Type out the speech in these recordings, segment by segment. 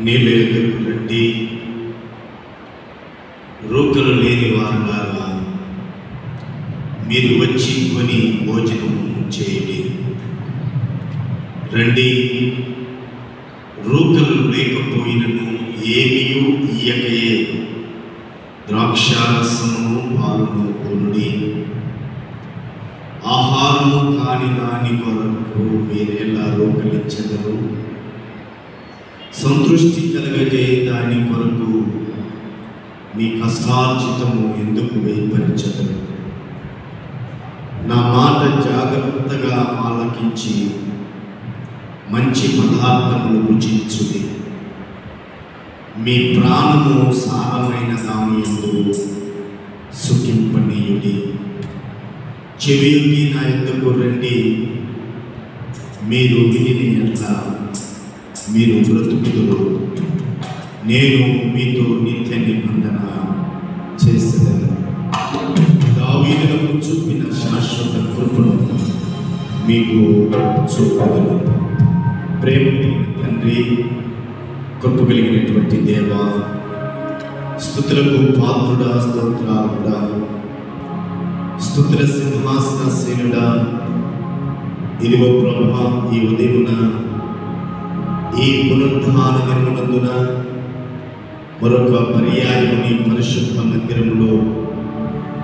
నీళ్ళ ఎదురుకు రండి, రూకలు లేని వారులారా మీరు వచ్చి కొని భోజనం చేయండి. రండి, రూకలు లేకపోయినను ఏమీయూ ఇయ్యకయే ద్రాక్షారసము పాలును కొనుడి. ఆహారము కాని దాని కొరకు మీరెలా రూకలిచ్చెదరు? సంతృష్టి కలగజే దాని కొరకు మీ కష్టార్జితము ఎందుకు వేయపరచెదరు? నా మాట జాగ్రత్తగా ఆలకించి మంచి పదార్థములు రుచించుడి. మీ ప్రాణము సారమైన దాని యందు సుఖింపనీయుడి. చెవియొగ్గి నా యొద్దకు రండి, మీరు విని ఎట్లా మీరు బ్రతుకుదురు. నేను మీతో నిత్య నిబంధన చేసేదను. దావీదులకు చూపిన శాశ్వత కృపను మీకు చూపదను. ప్రేమ తండ్రి, కృప కలిగినటువంటి దేవా, స్తుతులకు పాత్రుడా, స్తోత్రాలుడా, స్తుతుల సింహాసనసేనుడా, ఇదిగో ప్రభువా, ఈ ఉదయమున ఈ పునరుద్ధాన దినమునందున మరొక పర్యాయము నీ పరిశుద్ధ మందిరములో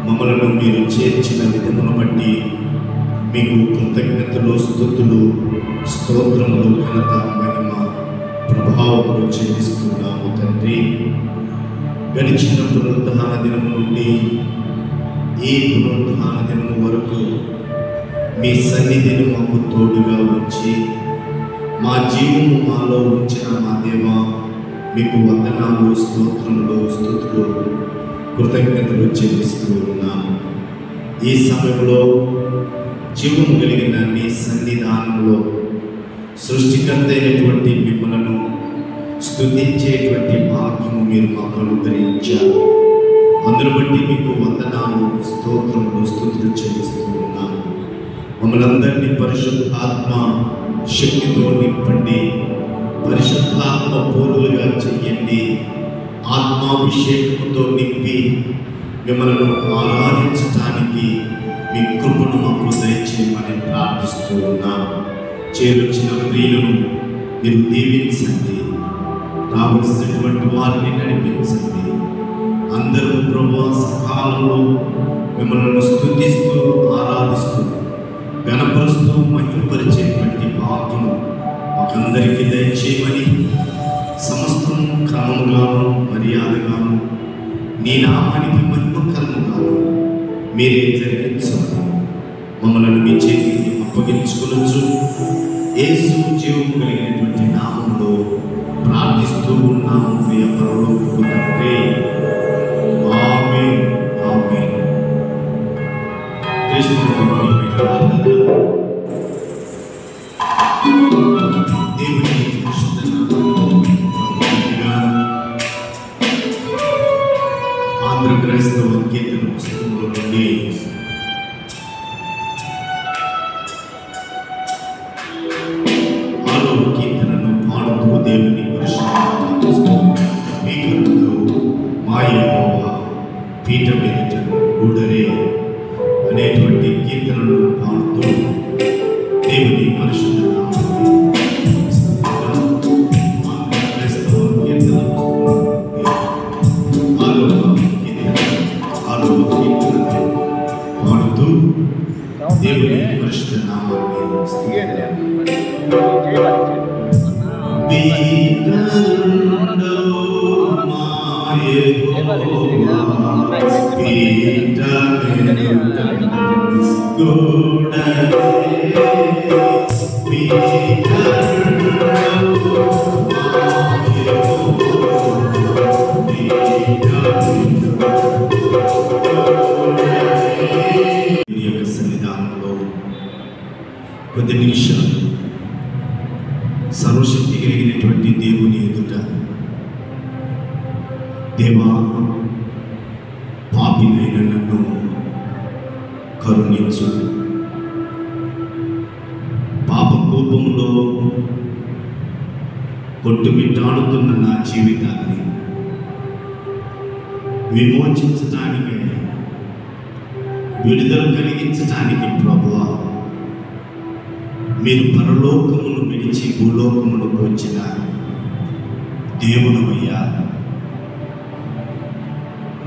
మమ్మలను మీరు చేర్చిన విధమును బట్టి మీకు కృతజ్ఞతలు, స్తుతులు, స్తోత్రములు, ఘనత, మహిమ, ప్రభావములు చెల్లిస్తున్నాము తండ్రి. గడిచిన పునరుద్ధాన దినము నుండి ఈ పునరుద్ధాన దినము వరకు మీ సన్నిధిని మాకు తోడుగా ఉంచి మా జీవము మాలో ఉంచిన మా దేవా, మీకు వందనాలు, స్తోత్రములు, స్తుతులు, కృతజ్ఞతలు చెల్లిస్తూ ఉన్నాము. ఈ సమయంలో జీవము కలిగిన నీ సన్నిధానంలో సృష్టికర్త అయినటువంటి మిమ్మలను స్తుతించేటువంటి భాగ్యము మీరు మాకు అనుగ్రహించారు. అందును బట్టి మీకు వందనాలు, స్తోత్రములు, స్తుతులు చెల్లిస్తూ ఉన్నాము. మమ్మల్ని అందరినీ పరిశుద్ధాత్మ శక్తితో నింపండి, పరిశుద్ధాత్మ పూర్వులుగా చెయ్యండి, ఆత్మాభిషేకంతో నింపి మిమ్మల్ని ఆరాధించడానికి మీ కృపను మాకు దయచేయమని ప్రార్థిస్తూ ఉన్నాము. చేరొచ్చిన ప్రియులను మీరు దీవించండి, రావలసినటువంటి వారిని నడిపించండి. అందరూ ప్రభువా సకాలంలో మిమ్మల్ని స్తుతిస్తూ, ఆరాధిస్తూ, గణపరుస్తూ, మహిమపరిచేటువంటి భాగ్యము మాకందరికీ దయచేయమని, సమస్తం క్రమముగాను మర్యాదగాను నీ నామానికి మహిమకరముగాను మీరే జరిగించండి. మమ్మల్ని మీ చేతికి అప్పగించుకొనొచ్చు. యేసు జీవము కలిగినటువంటి నామంలో ప్రార్థిస్తూ ఉన్నాము ప్రియ పరలోకపు తండ్రి. ఆమేన్, ఆమేన్. దేవుని పరిశుద్ధ నామములో ఆంధ్ర క్రైస్తవ కీర్తన పుస్తకంలో నుండి కీర్తనను పాడుతూ దేవుని పరిశుద్ధ మా యెహోవా పీఠం ఎదుట గూడరే అనేటువంటి కీర్తనను పాడుతూ దేవుని పరిశుద్ధ పాడుతూ దేవుని పరిశుద్ధ సన్నిధానంలో కొద్ది నిమిషాలు సర్వశక్తి కలిగినటువంటి దేవుని ఎదుట, దేవా, పాపినైన నన్ను కరుణించు. పాప కోపంలో కొట్టుమిట్టాడుతున్న నా జీవితాన్ని విమోచించటానికి, విడుదల కలిగించటానికి ప్రభువా మీరు పరలోకమును విడిచి భూలోకమునకు వచ్చిన దేవుడు అయ్యా.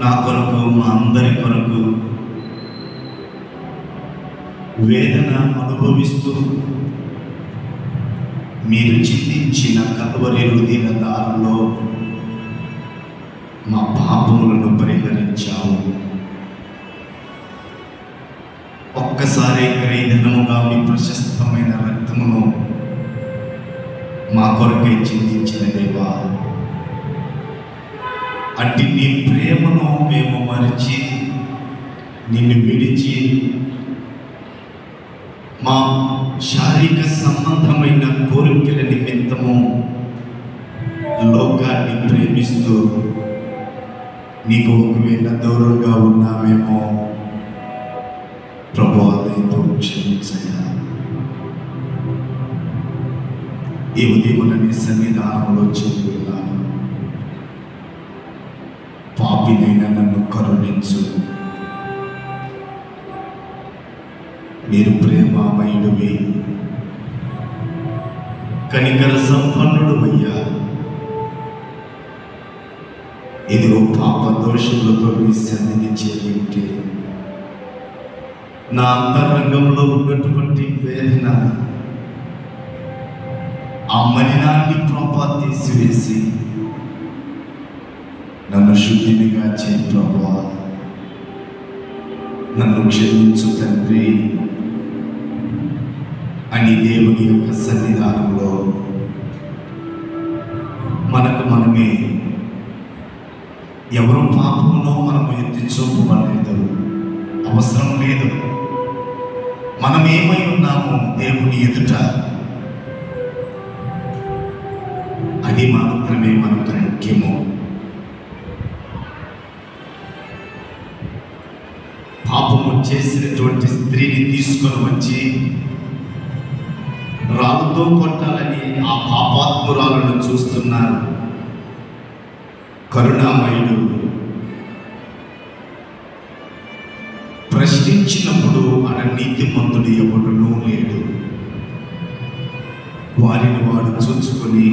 నా కొరకు, మా అందరి కొరకు వేదన అనుభవిస్తూ మీరు చిందించిన కల్వరి రుధిర దారిలో మా పాపములను పరిహరించావు. ఒక్కసారి క్రయధనముగా మీ ప్రశస్తమైన రక్తమును మా కొరకై చిందించిన దేవా, అట్టి నీ ప్రేమను మేము మరిచి నిన్ను విడిచి మా శారీరక సంబంధమైన కోరికల నిమిత్తము లోకాన్ని ప్రేమిస్తూ నీకు ఒకవేళ దూరంగా ఉన్నామేమో ప్రభువా దయతో క్షమించయ్యా. ఈ ఉదయం నీ సన్నిధానంలో చేరి ఉన్నాను. పాపినైన నన్ను కరుణించు. మీరు ప్రేమామయుడివి, కనికర సంపన్నుడు అయ్యా. ఇదిగో పాప దోషములతో నీ సన్నిధి చేరి ఉంటే నా అంతరంగంలో ఉన్నటువంటి వేదన, ఆ మలినాన్ని ప్రభా తీసివేసి నన్ను శుద్ధినిగా చేయి ప్రభువా. నన్ను క్షమించు తండ్రి అని దేవుని యొక్క సన్నిధానంలో మనకు మనమే, ఎవరు పాపమునో మనము ఎత్తి చూపలేదు, అవసరం లేదు. మనం ఏమై ఉన్నామో దేవుని ఎదుట అది మాత్రమే మనకు ముఖ్యము. పాపము చేసినటువంటి స్త్రీని తీసుకొని వచ్చి రాళ్ళతో కొట్టాలని ఆ పాపాత్మురాలను చూస్తున్నారు. కరుణామయుడు ప్రశ్నించినప్పుడు ఆడ నీతిమంతుడు ఎవడునూ లేడు. వారిని వాడు చూచుకొని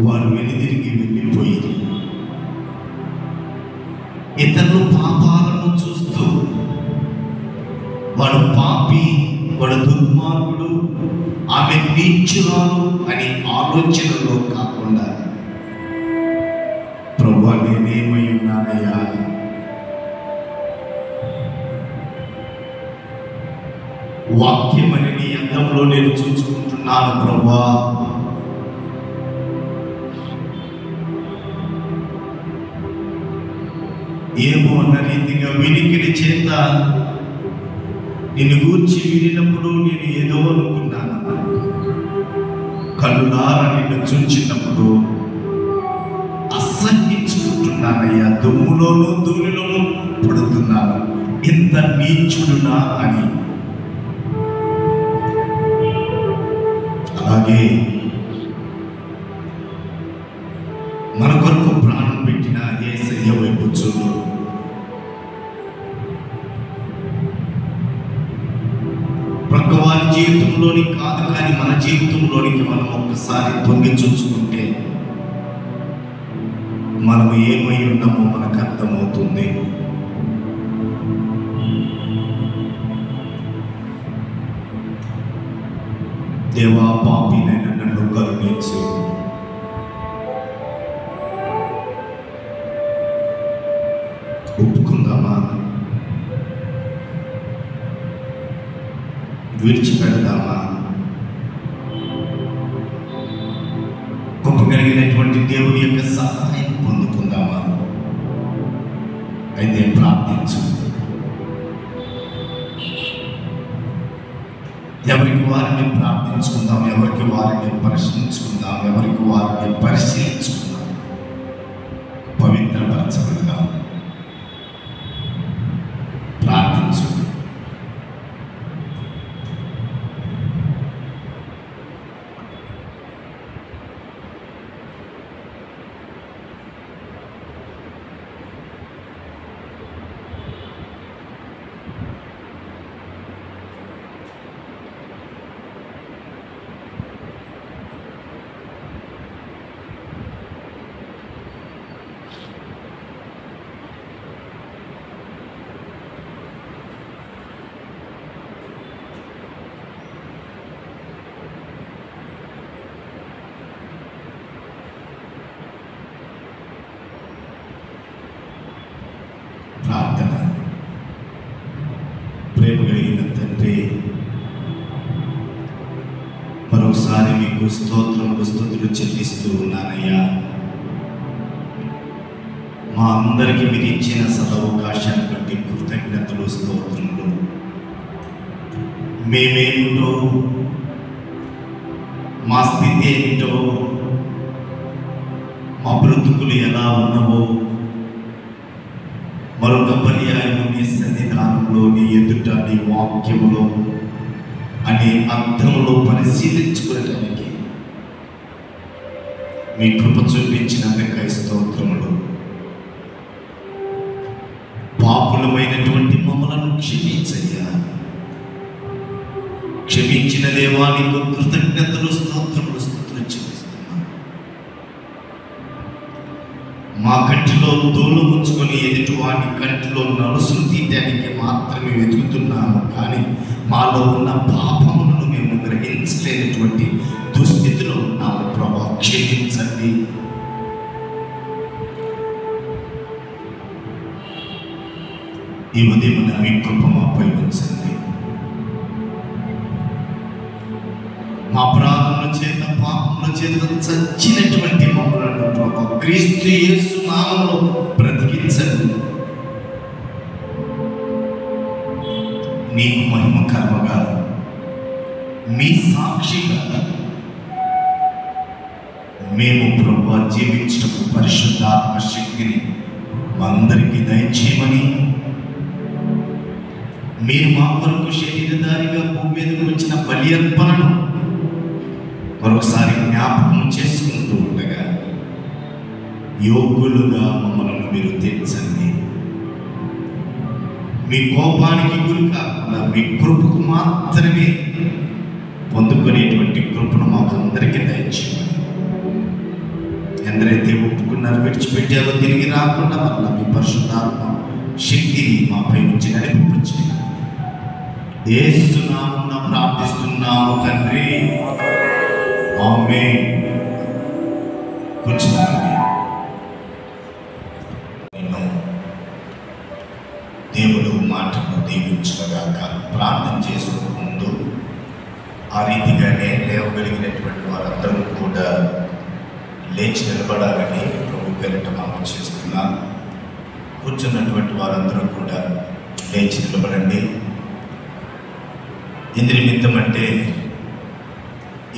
వారు వెనుదిరిగి వెళ్ళిపోయి ఇతరులు పాపాలను చూస్తూ వాడు పాపి, వాడు దుర్మార్గుడు, ఆమె నీచురాలు అని ఆలోచనలో కాకుండా ప్రభువా నేనేమై ఉన్నానయ్యా, వాక్యమని నీ అందంలో నేను చూసుకుంటున్నాను ప్రభువా. ఏమో అన్న రీతిగా వినికిడి చేత నిన్ను గూర్చి వినినప్పుడు నేను ఏదో అనుకున్నాను. కన్నులారా నిన్ను చూచినప్పుడు అసహించుకుంటున్నానయ్యా. దుమ్ములోనూ ధూళిలోనూ పడుతున్నాను, ఇంత నీచుడునా అని. అలాగే మన కొరకు ప్రాణం పెట్టిన యేసయ్య వైపు చూడు. ప్రక్కవారి జీవితంలోని కాదు కానీ మన జీవితంలోనికి మనం ఒక్కసారి తొంగి చూసుకుంటే మనం ఏమై ఉన్నామో మనకు అర్థమవుతుంది. దేవా, పాపినైన నన్ను కరుణించు. ఒప్పుకుందామా? విడిచిపెడదామా? గొప్పగలిగినటువంటి దేవుని యొక్క సహాయం పొందుకుందామా? అయితే ప్రార్థించు. ఎవరికి వారిని ప్రార్థించుకుందాం, ఎవరికి వారిని ప్రశ్నించుకుందాం, ఎవరికి వారిని పరిశీలించుకుందాం, పవిత్రపరచబడదాం. ప్రార్థించు. ప్రేమ కలిగిన తండ్రి, మరొకసారి మీకు స్తుతులు చెల్లిస్తూ ఉన్నానయ్యా. మా అందరికీ మీరు ఇచ్చిన సదవకాశాన్ని బట్టి కృతజ్ఞతలు, స్తోత్రములు. మేమేమిటో, మా స్థితి ఏమిటో, మా బ్రతుకులు ఎలా ఉన్నవో మరొక పర్యాయం నీ సన్నిధానంలో, నీ ఎదుట, నీ వాక్యములో అనే అర్థంలో పరిశీలించుకోవడానికి మీ కృప చూపించినందుకై స్తోత్రములు. పాపులమైనటువంటి మమ్మలను క్షమించయ్యా. క్షమించిన దేవా నీకు కృతజ్ఞతలు, స్తోత్రములు చెల్లిస్తున్నాను. మా కంటిలో తోలు ఉంచుకొని ఎదుటి వాడి కంటిలో నలుసులు తీయడానికి మాత్రమే వెతుకుతున్నాము, కానీ మాలో ఉన్న పాపములను మేము గ్రహించలేనటువంటి దుస్థితిలో ఉన్నాము. ప్రభా, క్షమించండి. ఈ ఉదయం మీ కృప మాపై ఉంచండి. మా అపరాధముల చేత, పాపముల చేత చచ్చినటువంటి మమ్మలను ప్రభా క్రీస్తు యేసు నామములో బ్రతికించండి. నీకు మహిమకరముగా, మీ సాక్షిగా మేము ప్రభా జీవించటకు పరిశుద్ధాత్మ శక్తిని మా అందరికీ దయచేయమని, మీరు మా కొరకు శరీరధారిగా భూమి మీదకు వచ్చిన బలి అర్పణను మరొకసారి జ్ఞాపకం చేసుకుంటూ ఉండగా యోగ్యులుగా మమ్మల్ని మీరు తీర్చండి. మీ కోపానికి గురి కాకుండా మీ కృపకు మాత్రమే పొందుకునేటువంటి కృపను మాకు అందరికీ దయచేయండి. ఎందరైతే ఒప్పుకున్నారో, విడిచిపెట్టారో, తిరిగి రాకుండా మళ్ళీ మీ పరిశుద్ధాత్మ శక్తిని మాపై నుంచి నడిపించండి. యేసు నామమున ప్రార్థిస్తున్నాము తండ్రి, ఆమేన్. కూర్చోండి. నేను దేవుడు మాటను దీవించగాక. ప్రార్థన చేసుకునే ముందు ఆ రీతిగానే లేవగలిగినటువంటి వారందరూ కూడా లేచి నిలబడాలని ప్రభు పేరిట మనం చేస్తున్నాం. కూర్చున్నటువంటి వారందరూ కూడా లేచి నిలబడండి. ఎందు నిమిత్తం అంటే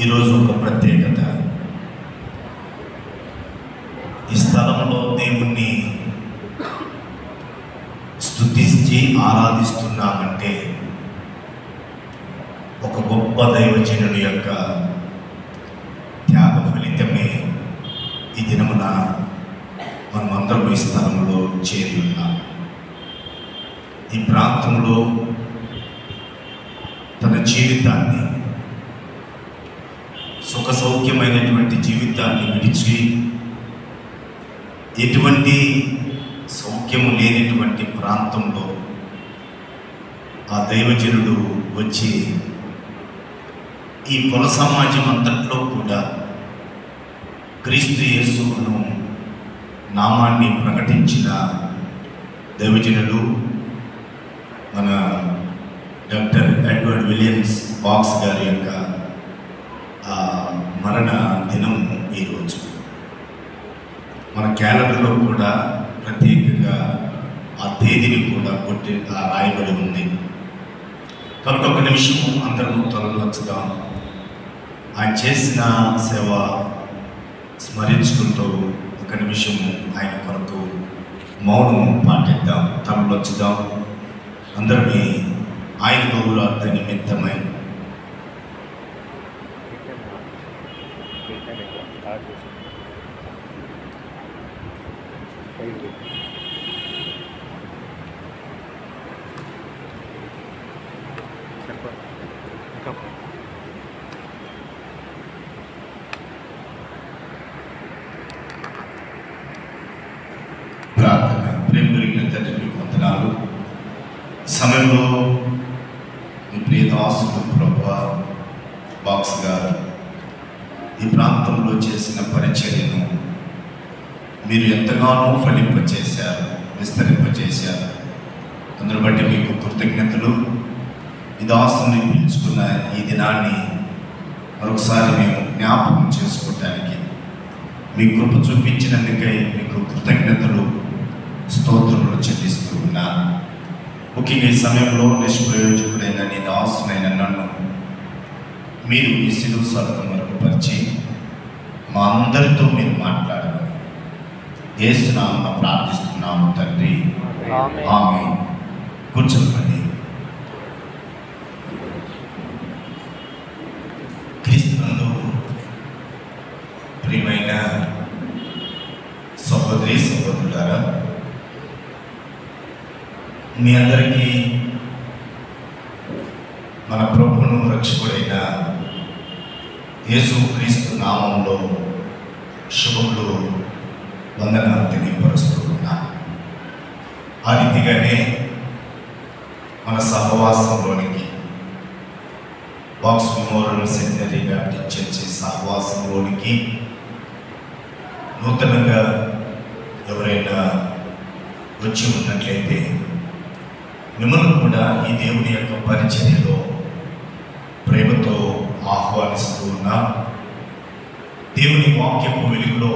ఈరోజు ఒక ప్రత్యేకత. ఈ స్థలంలో దేవుణ్ణి స్తుతించి ఆరాధిస్తున్నామంటే ఒక గొప్ప దైవజనుని యొక్క త్యాగ ఫలితమే ఈ దినమున మనమందరం ఈ స్థలంలో చేరి ఉన్నాం. ఈ ప్రాంతంలో తన జీవితాన్ని, సుఖ సౌఖ్యమైనటువంటి జీవితాన్ని విడిచి ఎటువంటి సౌఖ్యము లేనటువంటి ప్రాంతంలో ఆ దైవజనుడు వచ్చి ఈ కుల సమాజం అంతట్లో కూడా క్రీస్తు యేసును నామాన్ని ప్రకటించిన దైవజనుడు మన డాక్టర్ ఎడ్వర్డ్ విలియమ్స్ బాక్స్ గారి యొక్క మరణ దినం ఈరోజు. మన క్యాలెండర్లో కూడా ప్రత్యేకంగా ఆ తేదీని కూడా రాయబడి ఉంది. కాబట్టి ఒక నిమిషం అందరూ తలవంచుదాం. ఆయన చేసిన సేవ స్మరించుకుంటూ ఒక నిమిషము ఆయన కొరకు మౌనం పాటిద్దాం, తలవంచుదాం. అందరినీ ఆయన గౌరవార్థ నిమిత్తమై ప్రార్థన. ప్రేమ కలిగిన తండ్రి, వందనాలు. సమయంలో మీ ప్రియదాసులు ప్రభువా బాక్స్ గారు ఈ ప్రాంతంలో చేసిన పరిచర్యను మీరు ఎంతగానో ఫలింపచేశారు, విస్తరింపచేశారు. అందును బట్టి మీకు కృతజ్ఞతలు. ఈ దాసుని పిలుచుకున్న ఈ దినాన్ని మరొకసారి మేము జ్ఞాపకం చేసుకోవటానికి మీ కృప చూపించినందుకై మీకు కృతజ్ఞతలు స్తోత్రములు చెల్లిస్తూ ఉన్నాను. ముఖ్యంగా ఈ సమయంలో నిష్ప్రయోజకుడైన నీ దాసునైన నన్ను మీరు ఈ శిలువ సత్యం వరకు పరిచి మా అందరితో మీరు మాట్లాడారు. యేసు నామమున ప్రార్థిస్తున్నాము తండ్రి, ఆమేన్. కూర్చోండి. క్రీస్తునందు ప్రియమైన సహోదరి సహోదరులారా, మీ అందరికీ మన ప్రభువును రక్షకుడైన యేసు క్రీస్తు నామంలో శుభములు వందనాలు తెలియపరుస్తూ ఉన్నాను. ఆ రీతిగానే మన సహవాసంలోనికి Box Memorial Seminary Baptist church సహవాసంలోనికి నూతనంగా ఎవరైనా వచ్చి ఉన్నట్లయితే మిమ్మల్ని కూడా ఈ దేవుని యొక్క పరిచర్యలో ప్రేమతో ఆహ్వానిస్తూ ఉన్నా. దేవుని వాక్యపు వెలుగులో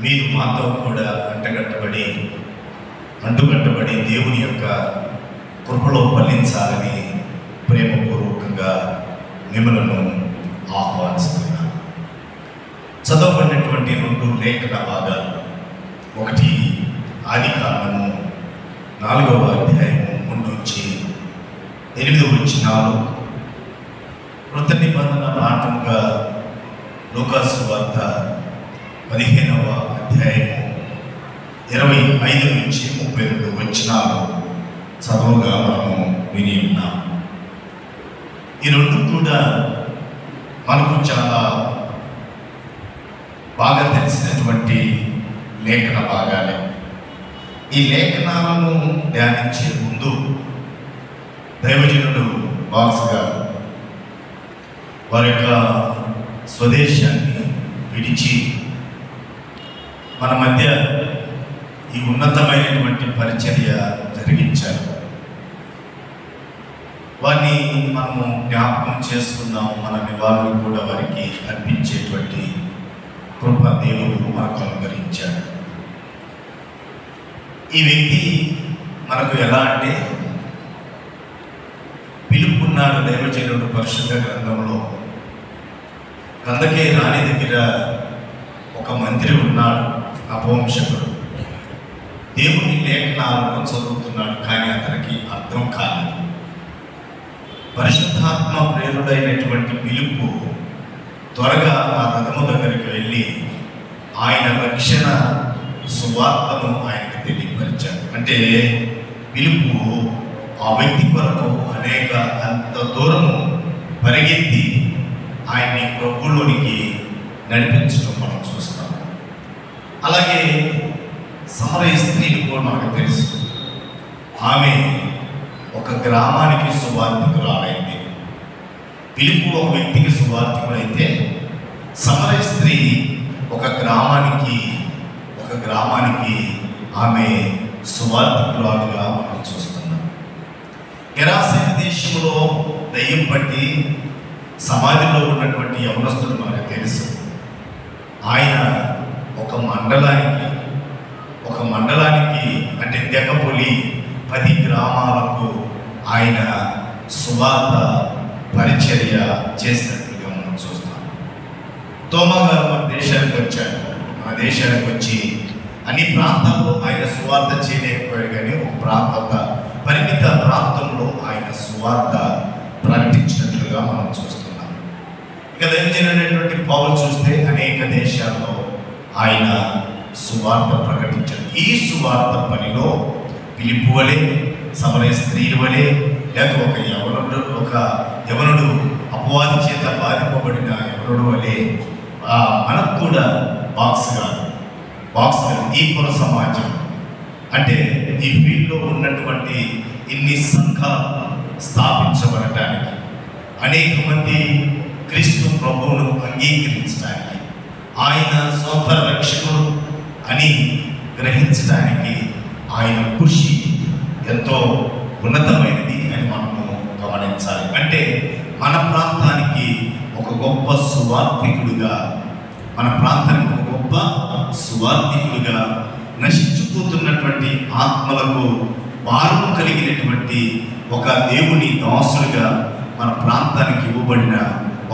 మీరు మాతో కూడా అంటుకట్టబడి దేవుని యొక్క కృపలో ఫలించాలని ప్రేమపూర్వకంగా మిమ్మల్ని ఆహ్వానిస్తున్నాను. చదవబడినటువంటి 2 లేఖన భాగాలు, ఒకటి ఆదికాండము 4వ అధ్యాయము 3 నుంచి 8వ వచనాలు, కృత నిబంధన పాఠముగా లూకాసు సువార్త 15వ అధ్యాయము 25 నుంచి 32 వచనాలు చదువుగా మనము విని ఉన్నాం. ఈ 2 కూడా మనకు చాలా బాగా తెలిసినటువంటి లేఖన భాగాలే. ఈ లేఖనాలను ధ్యానించే ముందు దైవజనుడు బాక్స్ గారు వారి యొక్క స్వదేశాన్ని విడిచి మన మధ్య ఈ ఉన్నతమైనటువంటి పరిచర్య జరిగించారు. వారిని మనము జ్ఞాపకం చేసుకున్నాము. మన నివాళులు కూడా వారికి అర్పించేటువంటి కృప దేవుడు మనకు అనుగ్రహించాడు. ఈ వ్యక్తి మనకు ఎలా అంటే, పిలుపున్నాడు దైవజనుడు పరిశుద్ధ గ్రంథంలో. గంధకే రాణి దగ్గర ఒక మంత్రి ఉన్నాడు, అపవంశకుడు. దేవుని లేఖనాలను చదువుతున్నాడు, కానీ అతనికి అర్థం కాలేదు. పరిశుద్ధాత్మ ప్రేరుడైనటువంటి పిలుపు త్వరగా ఆ రథము దగ్గరికి వెళ్ళి ఆయన రక్షణ సువార్తను ఆయనకు తెలియపరిచాడు. అంటే పిలుపు ఆ వ్యక్తి కొరకు అంత దూరము పరిగెత్తి ఆయన్ని ప్రభువులోనికి నడిపించడం మనం చూస్తాం. అలాగే సమరయ స్త్రీని కూడా మనకు తెలుసు. ఆమె ఒక గ్రామానికి సువార్థికురాలైంది. పిలుపు ఒక వ్యక్తికి సువార్థికుడైతే, సమరయ స్త్రీ ఒక గ్రామానికి ఆమె సువార్థికురాలుగా మనం చూస్తున్నాం. గెరాసేన దేశంలో దయ్యం పట్టి సమాధిలో ఉన్నటువంటి యవనస్తుడు మనకు తెలుసు. ఆయన ఒక మండలానికి అంటే తెగపొలి 10 గ్రామాలకు ఆయన సువార్త పరిచర్య చేసినట్లుగా మనం చూస్తాం. తోమా గారు మన దేశానికి వచ్చాడు. మన దేశానికి వచ్చి అన్ని ప్రాంతాల్లో ఆయన సువార్త చేయలేకపోయాడు, కానీ ఒక పరిమిత ప్రాంతంలో ఆయన సువార్త ప్రకటించినట్లుగా మనం చూస్తున్నాం. ఇక దైవజనుడైనటువంటి పౌలు చూస్తే అనేక దేశాల్లో ఆయన సువార్త ప్రకటించాడు. ఈ సువార్త పనిలో పిలుపు వలె, సమరయ స్త్రీల వలె, లేక ఒక యవనుడు అపవాది చేత బాధింపబడిన యవనుడు వలె మనకు కూడా బాక్స్ గారు ఈ పుర సమాజం అంటే ఈ ఫీల్డ్లో ఉన్నటువంటి ఇన్ని సంఘాలు స్థాపించబడటానికి, అనేక మంది క్రీస్తు ప్రభువును అంగీకరించడానికి, ఆయన సొంత రక్షకుడు అని గ్రహించడానికి ఆయన కృషి ఎంతో ఉన్నతమైనది అని మనము గమనించాలి. అంటే మన ప్రాంతానికి ఒక గొప్ప సువార్థికుడుగా, మన ప్రాంతానికి ఒక గొప్ప సువార్థికుడుగా, నశించిపోతున్నటువంటి ఆత్మలకు భారం కలిగినటువంటి ఒక దేవుని దాసులుగా మన ప్రాంతానికి ఇవ్వబడిన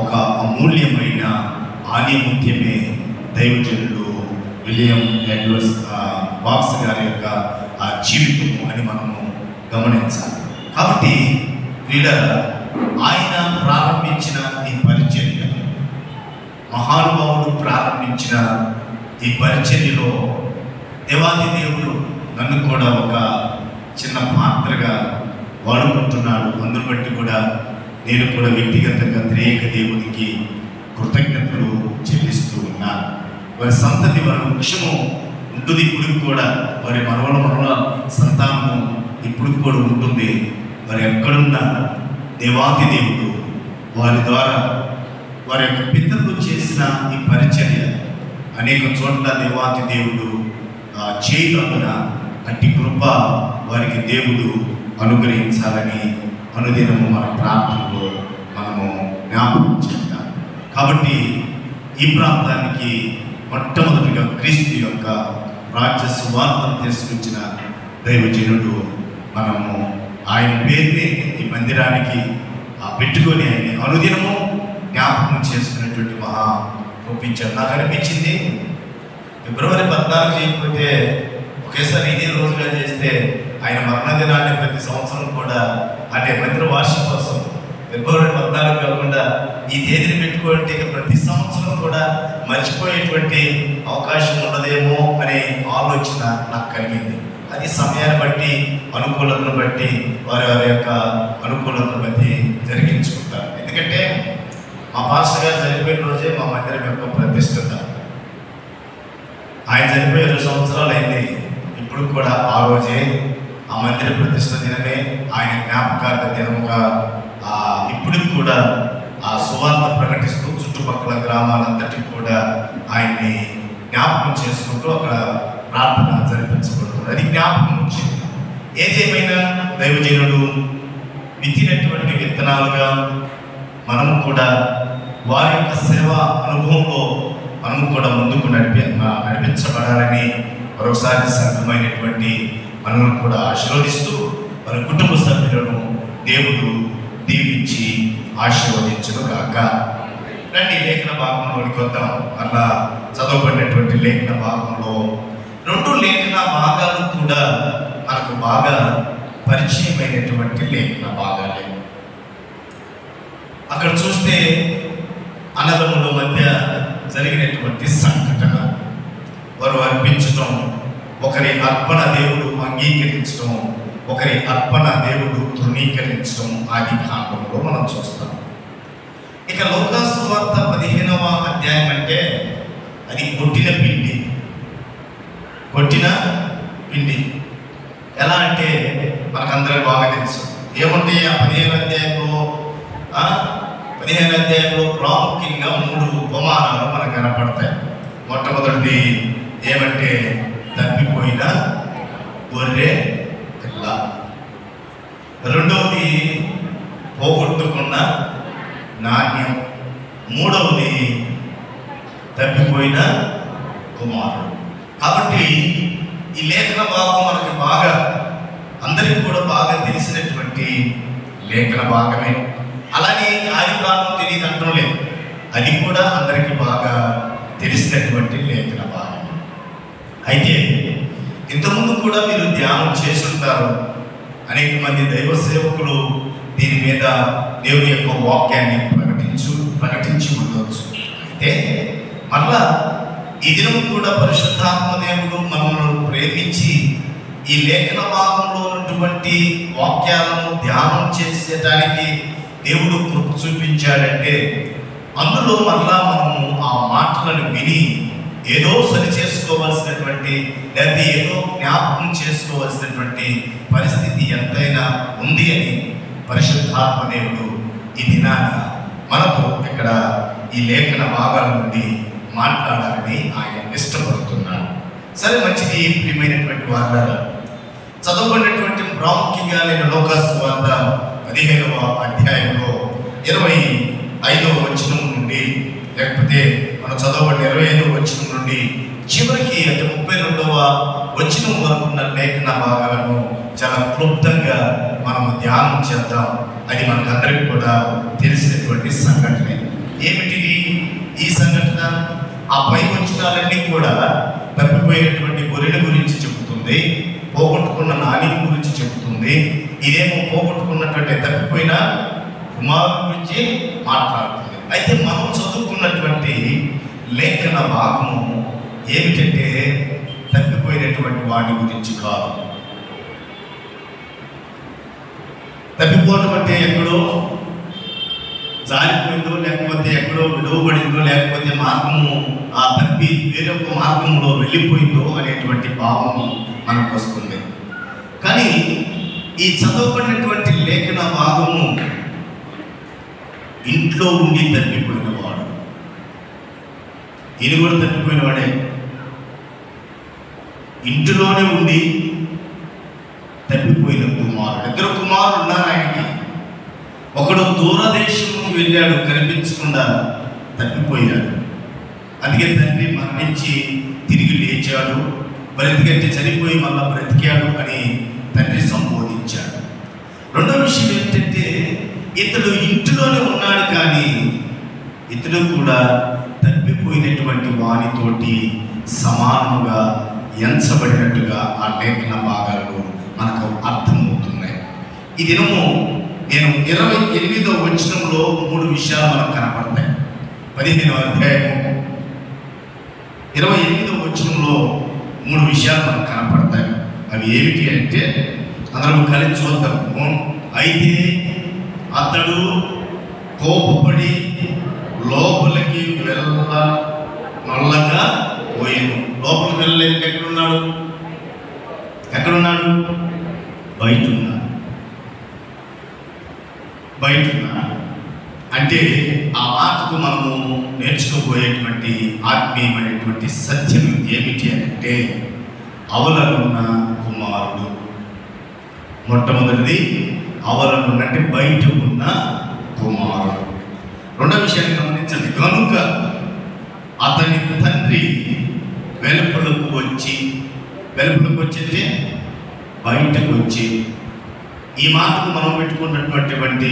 ఒక అమూల్యమైన ఆనిముత్యమే దైవజనుడు విలియం ఎడ్వర్డ్స్ బాక్స్ గారి యొక్క ఆ జీవితము అని మనము గమనించాలి. కాబట్టి వీళ్ళ ఆయన ప్రారంభించిన ఈ పరిచర్య, మహానుభావుడు ప్రారంభించిన ఈ పరిచర్యలో దేవాది దేవుడు నన్ను కూడా ఒక చిన్న పాత్రగా వాడుకుంటున్నాడు. అందును బట్టి కూడా నేను కూడా వ్యక్తిగతంగా త్రియేక దేవునికి కృతజ్ఞతలు చెల్లిస్తూ ఉన్నాను. వారి సంతతి, వారి వృక్షము ఉంటుంది, ఇప్పుడు కూడా వారి మనవల సంతానము ఇప్పుడు కూడా ఉంటుంది. వారు ఎక్కడున్న దేవాది దేవుడు వారి ద్వారా వారి యొక్క పితరులు చేసిన ఈ పరిచర్య అనేక చోట్ల దేవాది దేవుడు చేయగలన అట్టి కృప వారికి దేవుడు అనుగ్రహించాలని అనుదినము మన ప్రాంతంలో మనము జ్ఞాపకం చేద్దాం. కాబట్టి ఈ ప్రాంతానికి మొట్టమొదటిగా క్రీస్తు యొక్క రాజ్య సువార్తను తీసుకొచ్చిన దైవజనుడు, మనము ఆయన పేరుని ఈ మందిరానికి పెట్టుకొని ఆయన అనుదినము జ్ఞాపకం చేసుకునేటువంటి మహా ఒప్పించారు. నాకు అనిపించింది ఫిబ్రవరి 14 చేయకపోతే ఒకేసారి ఇదే రోజుగా చేస్తే ఆయన మరణ దినాన్ని ప్రతి సంవత్సరం కూడా అంటే మందిర వార్షికోత్సవం ఫిబ్రవరి 14 కాకుండా ఈ తేదీని పెట్టుకుంటే ప్రతి సంవత్సరం కూడా మర్చిపోయేటువంటి అవకాశం ఉండదేమో అనే ఆలోచన నాకు కలిగింది. అది సమయాన్ని బట్టి, అనుకూలతను బట్టి, వారి వారి యొక్క అనుకూలతను బట్టి జరిగించుకుంటారు. ఎందుకంటే మా పాస్టర్ గారు చనిపోయిన రోజే మా మందిరం యొక్క ప్రతిష్టత. ఆయన చనిపోయి 2 సంవత్సరాలు అయింది. ఇప్పుడు కూడా ఆ రోజే ఆ మందిర ప్రతిష్ట దినమే ఆయన జ్ఞాపకార్థ దినముగా ఇప్పుడు కూడా ఆ సువార్త ప్రకటిస్తూ చుట్టుపక్కల గ్రామాలంతటికి కూడా ఆయన్ని జ్ఞాపకం చేసుకుంటూ అక్కడ ప్రార్థన జరిపించబడుతుంది. అది జ్ఞాపకం వచ్చింది. ఏదేమైనా దైవజనుడు విత్తినటువంటి విత్తనాలుగా మనము కూడా వారి యొక్క సేవా అనుభవంలో మనము కూడా ముందుకు నడిపించబడాలని మరొకసారి సంఘమైనటువంటి మనల్ని కూడా ఆశీర్వదిస్తూ వారి కుటుంబ సభ్యులను దేవుడు దీవించి ఆశీర్వదించును గాక. రండి లేఖన భాగంలోనికి వద్దాం. అలా చదవబడినటువంటి లేఖన భాగంలో 2 లేఖన భాగాలు కూడా మనకు బాగా పరిచయమైనటువంటి లేఖన భాగాలే. అక్కడ చూస్తే అన్నదమ్ముల మధ్య జరిగినటువంటి సంఘటన, వారు అర్పించటం, ఒకరి అర్పణ దేవుడు అంగీకరించడం, ఒకరి అర్పణ దేవుడు తృణీకరించడం ఆది కాండంలో మనం చూస్తాం. ఇక లూకాసు సువార్త 15వ అధ్యాయం అంటే అది కొట్టిన పిండి. కొట్టిన పిండి ఎలా అంటే మనకందరికి బాగా తెలుసు. ఏమంటే ఆ 15వ అధ్యాయంలో ప్రాముఖ్యంగా 3 ఉపమానాలు మనకు కనపడతాయి. మొట్టమొదటిది ఏమంటే తప్పిపోయిన గొర్రె పిల్ల, రెండవది పోగొట్టుకున్న నాణ్యం, మూడవది తప్పిపోయిన కుమారుడు. కాబట్టి ఈ లేఖన భాగం మనకి బాగా అందరికీ కూడా బాగా తెలిసినటువంటి లేఖన భాగమే. అలానే ఆది కాలం తెలియదు అంటం లేదు, అది కూడా అందరికీ బాగా తెలిసినటువంటి లేఖన భాగం. అయితే ఇంతకుముందు కూడా మీరు ధ్యానం చేసి ఉంటారు. అనేక మంది దైవ సేవకులు దీని మీద దేవుని యొక్క వాక్యాన్ని ప్రకటించి ఉండవచ్చు. అయితే మరలా ఈ దినం కూడా పరిశుద్ధాత్మ దేవుడు మనల్ని ప్రేమించి ఈ లేఖన భాగంలో ఉన్నటువంటి వాక్యాలను ధ్యానం చేసేటానికి దేవుడు కృప చూపించాడంటే అందులో మరలా మనము ఆ మాటలను విని ఏదో సరి చేసుకోవాల్సినటువంటి లేదా ఏదో జ్ఞాపకం చేసుకోవాల్సినటువంటి పరిస్థితి ఎంతైనా ఉంది అని పరిశుద్ధాత్మ దేవుడు ఈ దినాన మనతో ఇక్కడ ఈ లేఖన భాగాల నుండి మాట్లాడాలని ఆయన ఇష్టపడుతున్నాడు. సరే, మంచిది. ప్రియమైనటువంటి వారు చదవబడినటువంటి ప్రాముఖ్యంగా నేను లూకాసు సువార్త 15వ అధ్యాయంలో 25వ వచనం నుండి, లేకపోతే మనం చదవబడిన 25వ వచనం నుండి చివరికి అంటే 32వ వచనం వరకు ఉన్న లేఖన భాగాలను చాలా క్లుప్తంగా మనం ధ్యానం చేద్దాం. అది మనకందరికీ కూడా తెలిసినటువంటి సంఘటనే. ఏమిటిది ఈ సంఘటన? ఆ పై వచనాలన్నీ కూడా తప్పిపోయినటువంటి గొర్రెల గురించి చెబుతుంది, పోగొట్టుకున్న నాణ్యం గురించి చెబుతుంది. ఇదేమో పోగొట్టుకున్నటువంటి తప్పిపోయిన కుమారుడు గురించి మాట్లాడుతుంది. అయితే మనం చదువుకున్నటువంటి లేఖన భాగము ఏమిటంటే తప్పిపోయినటువంటి వాడి గురించి కాదు. తప్పిపోవడం అంటే ఎక్కడో జారిపోయిందో, లేకపోతే ఎక్కడో విడవబడిందో, లేకపోతే మార్గము ఆ తప్పి వేరొక మార్గంలో వెళ్ళిపోయిందో అనేటువంటి భావం మనకు వస్తుంది. కానీ ఈ చదవబడినటువంటి లేఖన భాగము ఇంట్లో ఉండి తప్పిపోయినవాడు, ఈయన కూడా తప్పిపోయినవాడే. ఇంటిలోనే ఉండి తప్పిపోయిన కుమారుడు. 2 కుమారులు ఉన్నారు ఆయనకి. ఒకడు దూరదేశంలోకి వెళ్ళాడు, కనిపించకుండా తప్పిపోయాడు. అందుకే తండ్రి మరణించి తిరిగి లేచాడు, బ్రతికంటే చనిపోయి మళ్ళా బ్రతికాడు అని తండ్రి సంబోధించాడు. రెండో విషయం ఏంటంటే ఇతడు ఇంటిలోనే ఉన్నాడు, కానీ ఇతడు కూడా తప్పిపోయినటువంటి వానితోటి సమానముగా ఎంచబడినట్టుగా ఆ లేఖన భాగాలు మనకు అర్థమవుతున్నాయి. ఈ దినము నేను 28వ వచనంలో 3 విషయాలు మనకు కనపడతాయి. 15వ అధ్యాయము 28వ వచనంలో 3 విషయాలు మనకు కనపడతాయి. అవి ఏమిటి అంటే అందరం కలిసి చూద్దాము. అయితే అతడు కోపపడి లోపలికి నల్లగా పోయాను. లోపలికి వెళ్ళలేదు. ఎక్కడున్నాడు? బయట ఉన్నాడు. అంటే ఆ మాటకు మనము నేర్చుకోబోయేటువంటి ఆత్మీయమైనటువంటి సత్యం ఏమిటి అంటే అవలనున్న కుమారుడు. మొట్టమొదటిది అవలనున్న అంటే బయట ఉన్న కుమారుడు. రెండవ విషయాన్ని గమనించండి. కనుక అతని తండ్రి వెలుపలకు వచ్చింది బయటకు వచ్చి, ఈ మాటకు మనం పెట్టుకున్నటువంటి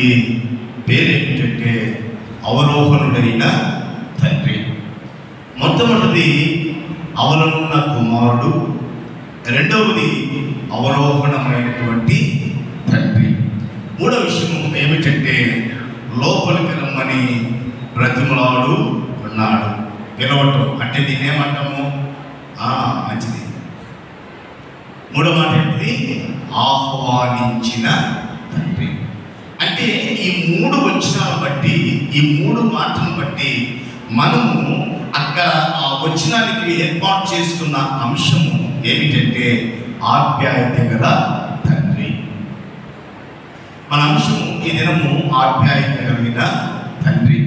పేరు ఏమిటంటే అవరోహణుడైన తండ్రి. మొట్టమొదటిది అవలనున్న కుమారుడు, రెండవది అవరోహణమైనటువంటి తండ్రి. మూడవ విషయం ఏమిటంటే లోపలికి రమ్మని బ్రతిమలాడు ఉన్నాడు. పిలవటం అంటే దీన్ని ఏమంటాము? మంచిది. మూడో మాట ఏంటిది? ఆహ్వానించిన తండ్రి. అంటే ఈ 3 వచనాలను బట్టి, ఈ 3 మాటలను బట్టి మనము అక్కడ ఆ వచనానికి ఏర్పాటు చేసుకున్న అంశము ఏమిటంటే ఆప్యాయత గల తండ్రి. మన అంశము ఈ దినము ఆప్యాయత కలిగిన తండ్రి.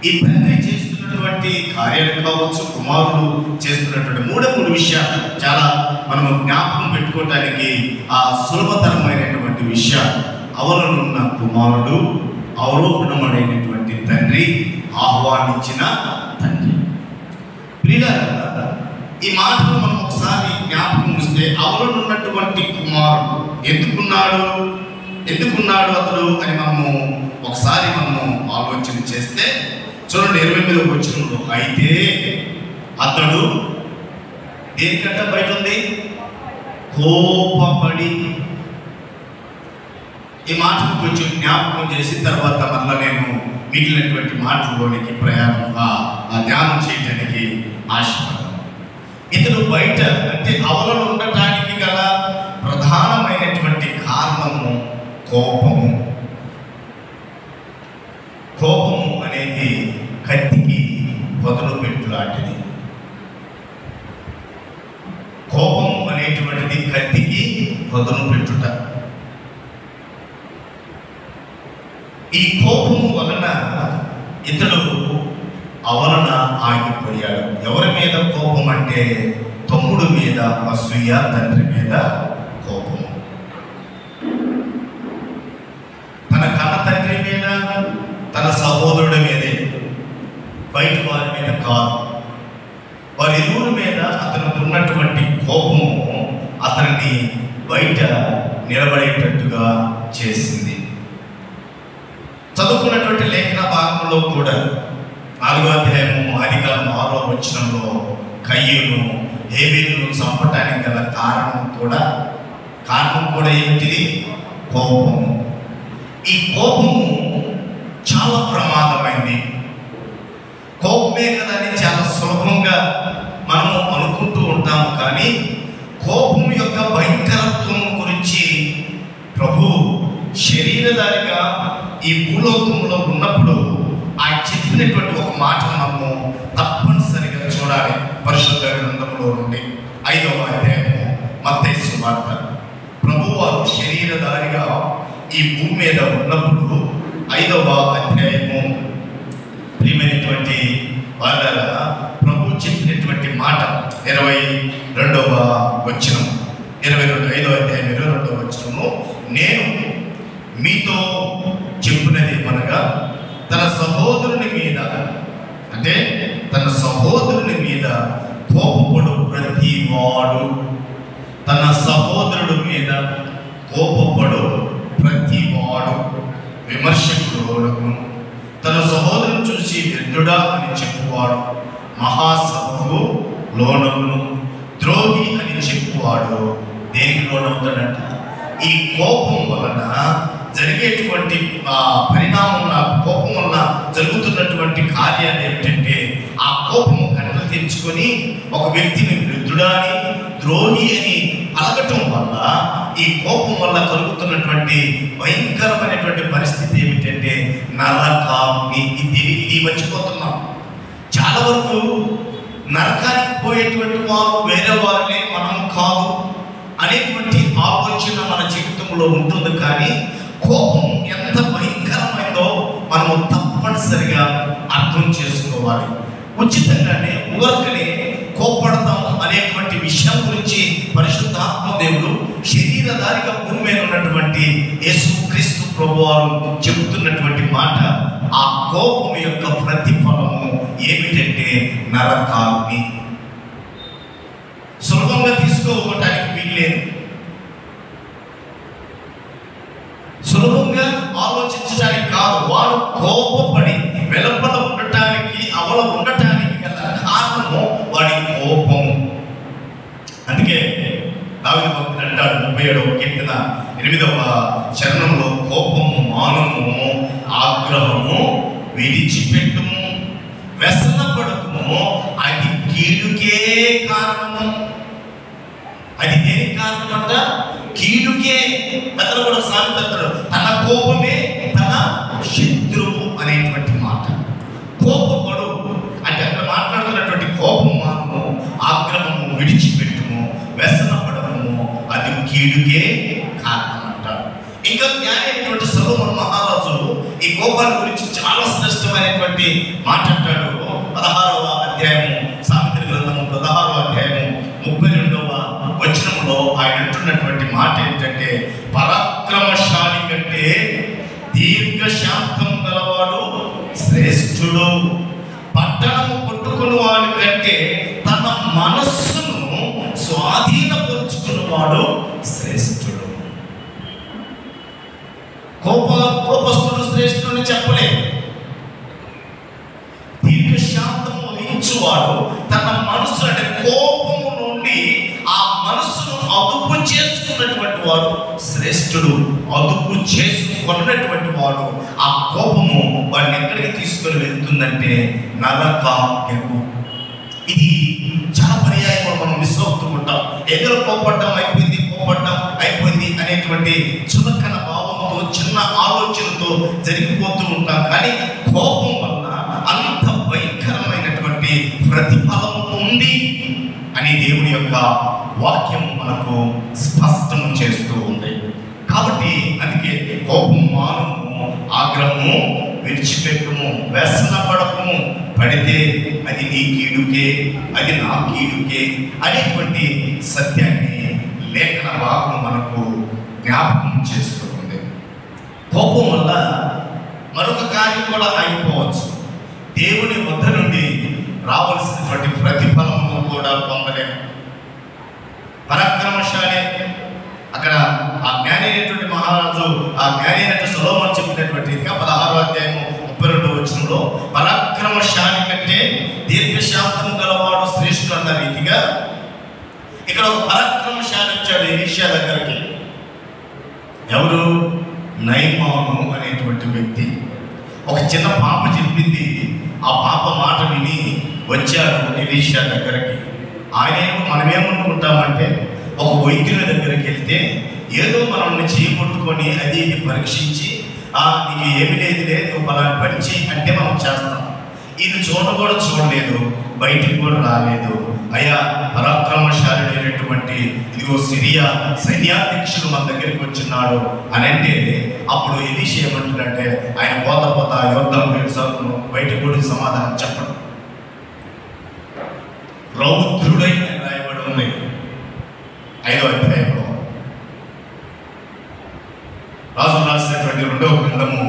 ఈ తండ్రి చేస్తున్నటువంటి కార్యాలు కావచ్చు, కుమారుడు చేస్తున్నటువంటి 3 విషయాలు చాలా మనము జ్ఞాపకం పెట్టుకోవడానికి ఆ సులభతరమైనటువంటి విషయాలు. అవలనున్న కుమారుడు, అవరోహణమైనటువంటి తండ్రి, ఆహ్వానించిన తండ్రి. ప్రియులారా, ఈ మాటలు మనం ఒకసారి జ్ఞాపకం వస్తే అవలనున్నటువంటి కుమారుడు ఎందుకున్నాడు అతడు అని మనము ఒకసారి ఆలోచన చేస్తే చూడండి 28వ వచనంలో, అయితే అతడు దేనికంటే బయట ఉంది? కోపపడి. ఈ మాటను కొంచెం జ్ఞాపకం చేసిన తర్వాత మళ్ళీ నేను మిగిలినటువంటి మాటల్లోనికి ధ్యానం చేయడానికి ఆశపడ్డాను. ఇతడు బయట అంటే అవలను ఉండటానికి గల ప్రధానమైనటువంటి కారణము కోపము. కోపము అనేది కత్తికి పొదలు పెట్టు లాంటిది. కోపము అనేటువంటిది కత్తికి పొదలు పెట్టుట. ఈ కోపము వలన ఇతడు అవలన ఆగిపోయాడు. ఎవరి మీద కోపం అంటే తమ్ముడు మీద అసూయ, తండ్రి మీద కోపము. మీద, తన సహోదరుడి మీదే, బయట వారి మీద కాదు. వారిరువురి మీద అతనికి ఉన్నటువంటి కోపము అతన్ని బయట నిలబడేటట్టుగా చేసింది. చదువుకున్నటువంటి లేఖన భాగంలో కూడా 4వ అధ్యాయము ఆదికాండం 6వ వచనంలో కయ్యూను హేబేలును చంపటానికి గల కారణం కూడా ఏమిటిది? కోపము. ఈ కోపము చాలా ప్రమాదమైంది. కోపమే కదా అని చాలా సులభంగా మనము అనుకుంటూ ఉంటాము. కానీ కోపం యొక్క భయంకరత్వం గురించి ప్రభు శరీరధారిగా ఈ భూలోకంలో ఉన్నప్పుడు ఆయన చెప్పినటువంటి ఒక మాట మనము తప్పనిసరిగా చూడాలి. పరిశుద్ధ గ్రంథంలో నుండి 5వ అధ్యాయము మత్తయి సువార్త. ప్రభువారు శరీరధారిగా ఈ భూమి మీద ఉన్నప్పుడు 5వ అధ్యాయము ప్రియమైనటువంటి వాళ్ళ ప్రభు చెప్పినటువంటి మాట 22వ వచనం, 5వ అధ్యాయం 22వ వచనము, నేను మీతో చెప్పినది అనగా తన సహోదరుని మీద, అంటే తన సహోదరుని మీద కోపపడు ప్రతివాడు, తన సహోదరుడి మీద కోపపడు ప్రతివాడు విమర్శకుడు, తన సహోదరుని చూసి వ్యర్థుడా అని చెప్పువాడు మహాసభకు లోనవును, ద్రోహి అని చెప్పువాడు దేనికి లోనవుతాడంట? ఈ కోపం వలన జరిగేటువంటి పరిణామం, కోపం వలన జరుగుతున్నటువంటి కార్యాలు ఏమిటంటే, ఆ కోపము కట్టలు తెచ్చుకొని ఒక వ్యక్తిని వృద్ధుడా అని, ద్రోహి అని పలకటం వల్ల ఈ కోపం వల్ల కలుగుతున్నటువంటి భయంకరమైనటువంటి పరిస్థితి ఏమిటంటే నరకాగ్ని. ఇది మర్చిపోతున్నాం. చాలా వరకు నరకానికి పోయేటువంటి వారు వేరే వారిని మనం కాదు అనేటువంటి ఆలోచన మన జీవితంలో ఉంటుంది. కానీ కోపం ఎంత భయంకరమైందో మనము తప్పనిసరిగా అర్థం చేసుకోవాలి. ఉచితంగానే ఊరకనే కోపడతాం అనేటువంటి విషయం గురించి పరిశుద్ధాత్మ దేవుడు శరీరధారిగా భూమి మీద ఉన్నటువంటి యేసుక్రీస్తు ప్రభువారు చెబుతున్నటువంటి మాట, ఆ కోపం యొక్క ప్రతిఫలము ఏమిటంటే నరకాగ్ని. సులభంగా తీసుకోవటానికి వీల్లేదు. సులభంగా ఆలోచించడానికి కాదు. వాడు కోపపడి వెలుపల ఉండటానికి, అవల ఉండటానికి గల కారణము వాడి కోపము. అందుకే దావీదు భక్తుడు అంటాడు 37వ కీర్తన 8వ చరణంలో, కోపము మానము, ఆగ్రహము విడిచిపెట్టుము, వ్యసనపడకుము, అది కీడుకే కారణము. అది దేనికి కారణం అంట? కీడుకే. అతను కూడా సామెతలు, తన కోపమే తన శత్రువు అనేటువంటి మాట. కోపపడు అంటే అక్కడ మాట్లాడుతున్నటువంటి కోపం మానము, ఆగ్రహము విడిచిపెట్టుము, వ్యసనపడము, అది కీడుకే కారణం అంటారు. ఇంకా జ్ఞాని అయినటువంటి సొలొమోను మహారాజు ఈ కోపాన్ని గురించి చాలా శ్రేష్టమైనటువంటి మాట అంటాడు. 16వ అధ్యాయము సామెతల గ్రంథము 16వ అధ్యాయము 32వ వచనంలో ఆయన అంటున్నటువంటి మాట ఏంటంటే, పరాక్రమశాలి కంటే దీర్ఘశాంతం గలవాడు శ్రేష్ఠుడు, పట్టణము కొట్టుకుని వాడి కంటే తన మనస్సును స్వాధీనపరుచుకున్నవాడు శ్రేష్ఠుడు. కోపస్తుడు శ్రేష్ఠుడు చెప్పలేదు. దీర్ఘశాంతం వహించువాడు తన మనస్సు, అంటే కోపము నుండి ఆ మనస్సును అదుపు చేసుకున్నటువంటి వాడు శ్రేష్ఠుడు. అదుపు చేసుకున్నటువంటి వాడు, ఆ కోపము వాడిని ఎక్కడికి తీసుకొని వెళ్తుందంటే నరకాగ్నికు. ఇది చాలా పర్యాయం మనం మిస్ అవుతూ ఉంటాం. ఏదో కోపడ్డం అయిపోయింది అనేటువంటి చులకన భావంతో, చిన్న ఆలోచనతో జరిగిపోతూ ఉంటాం. కానీ కోపం వల్ల అంత భయంకరమైనటువంటి ప్రతిఫలం ఉంది అని దేవుని యొక్క వాక్యం మనకు స్పష్టం చేస్తూ ఉంది. కాబట్టి అందుకే కోపం మానము, ఆగ్రహము విడిచిపెట్టుము, వ్యసనపడము, పడితే అది నీ కీడుకే, అది నా కీడుకే అనేటువంటి సత్యాన్ని లేఖన భాగం మనకు జ్ఞాపకం చేస్తూ ఉంది. కోపం వల్ల క్షణానికి కూడా ఆగిపోవచ్చు. దేవుని వద్ద నుండి రావాల్సినటువంటి ప్రతిఫలము కూడా పొందలేము. పరాక్రమశాలి అక్కడ ఆ జ్ఞాని అయినటువంటి మహారాజు, ఆ జ్ఞాని అయినటువంటి సొలొమోను చెప్పినటువంటి రీతిగా 16వ అధ్యాయము 32వ వచనంలో పరాక్రమశాలి కంటే దీర్ఘశాంతము గలవాడు శ్రేష్ఠుడు అన్న రీతిగా ఇక్కడ ఒక పరాక్రమశాలి వచ్చాడు ఎలీషా దగ్గరికి. ఎవరు? నయమాను అనేటువంటి వ్యక్తి. ఒక చిన్న పాప చెప్పింది, ఆ పాప మాట విని వచ్చాడు ఎలీషా దగ్గరికి. మనమేమనుకుంటామంటే ఒక వైద్యుని దగ్గరికి వెళ్తే ఏదో మనల్ని చేయబట్టుకొని అది ఇది పరీక్షించి నీకు ఏమి లేదులే, నువ్వు పలాని పని చేయి అంటే మనం చేస్తాం. ఇది కూడా చూడలేదు, బయటికి కూడా రాలేదు. అయ్యా పరాక్రమశాలుడైనటువంటి ఇదిగో సిరియా సైన్యాధ్యక్షుడు మన దగ్గరికి వచ్చినాడు అని అంటే అప్పుడు ఎలీషా ఏమంటున్నాడంటే ఆయన పోతా యుద్ధం బయటకు కూడా సమాధానం చెప్పడం. రౌద్రుడై రాయబడి ఉంది 5వ అధ్యాయంలో. రాజు రాసినటువంటి 2వ గ్రంథము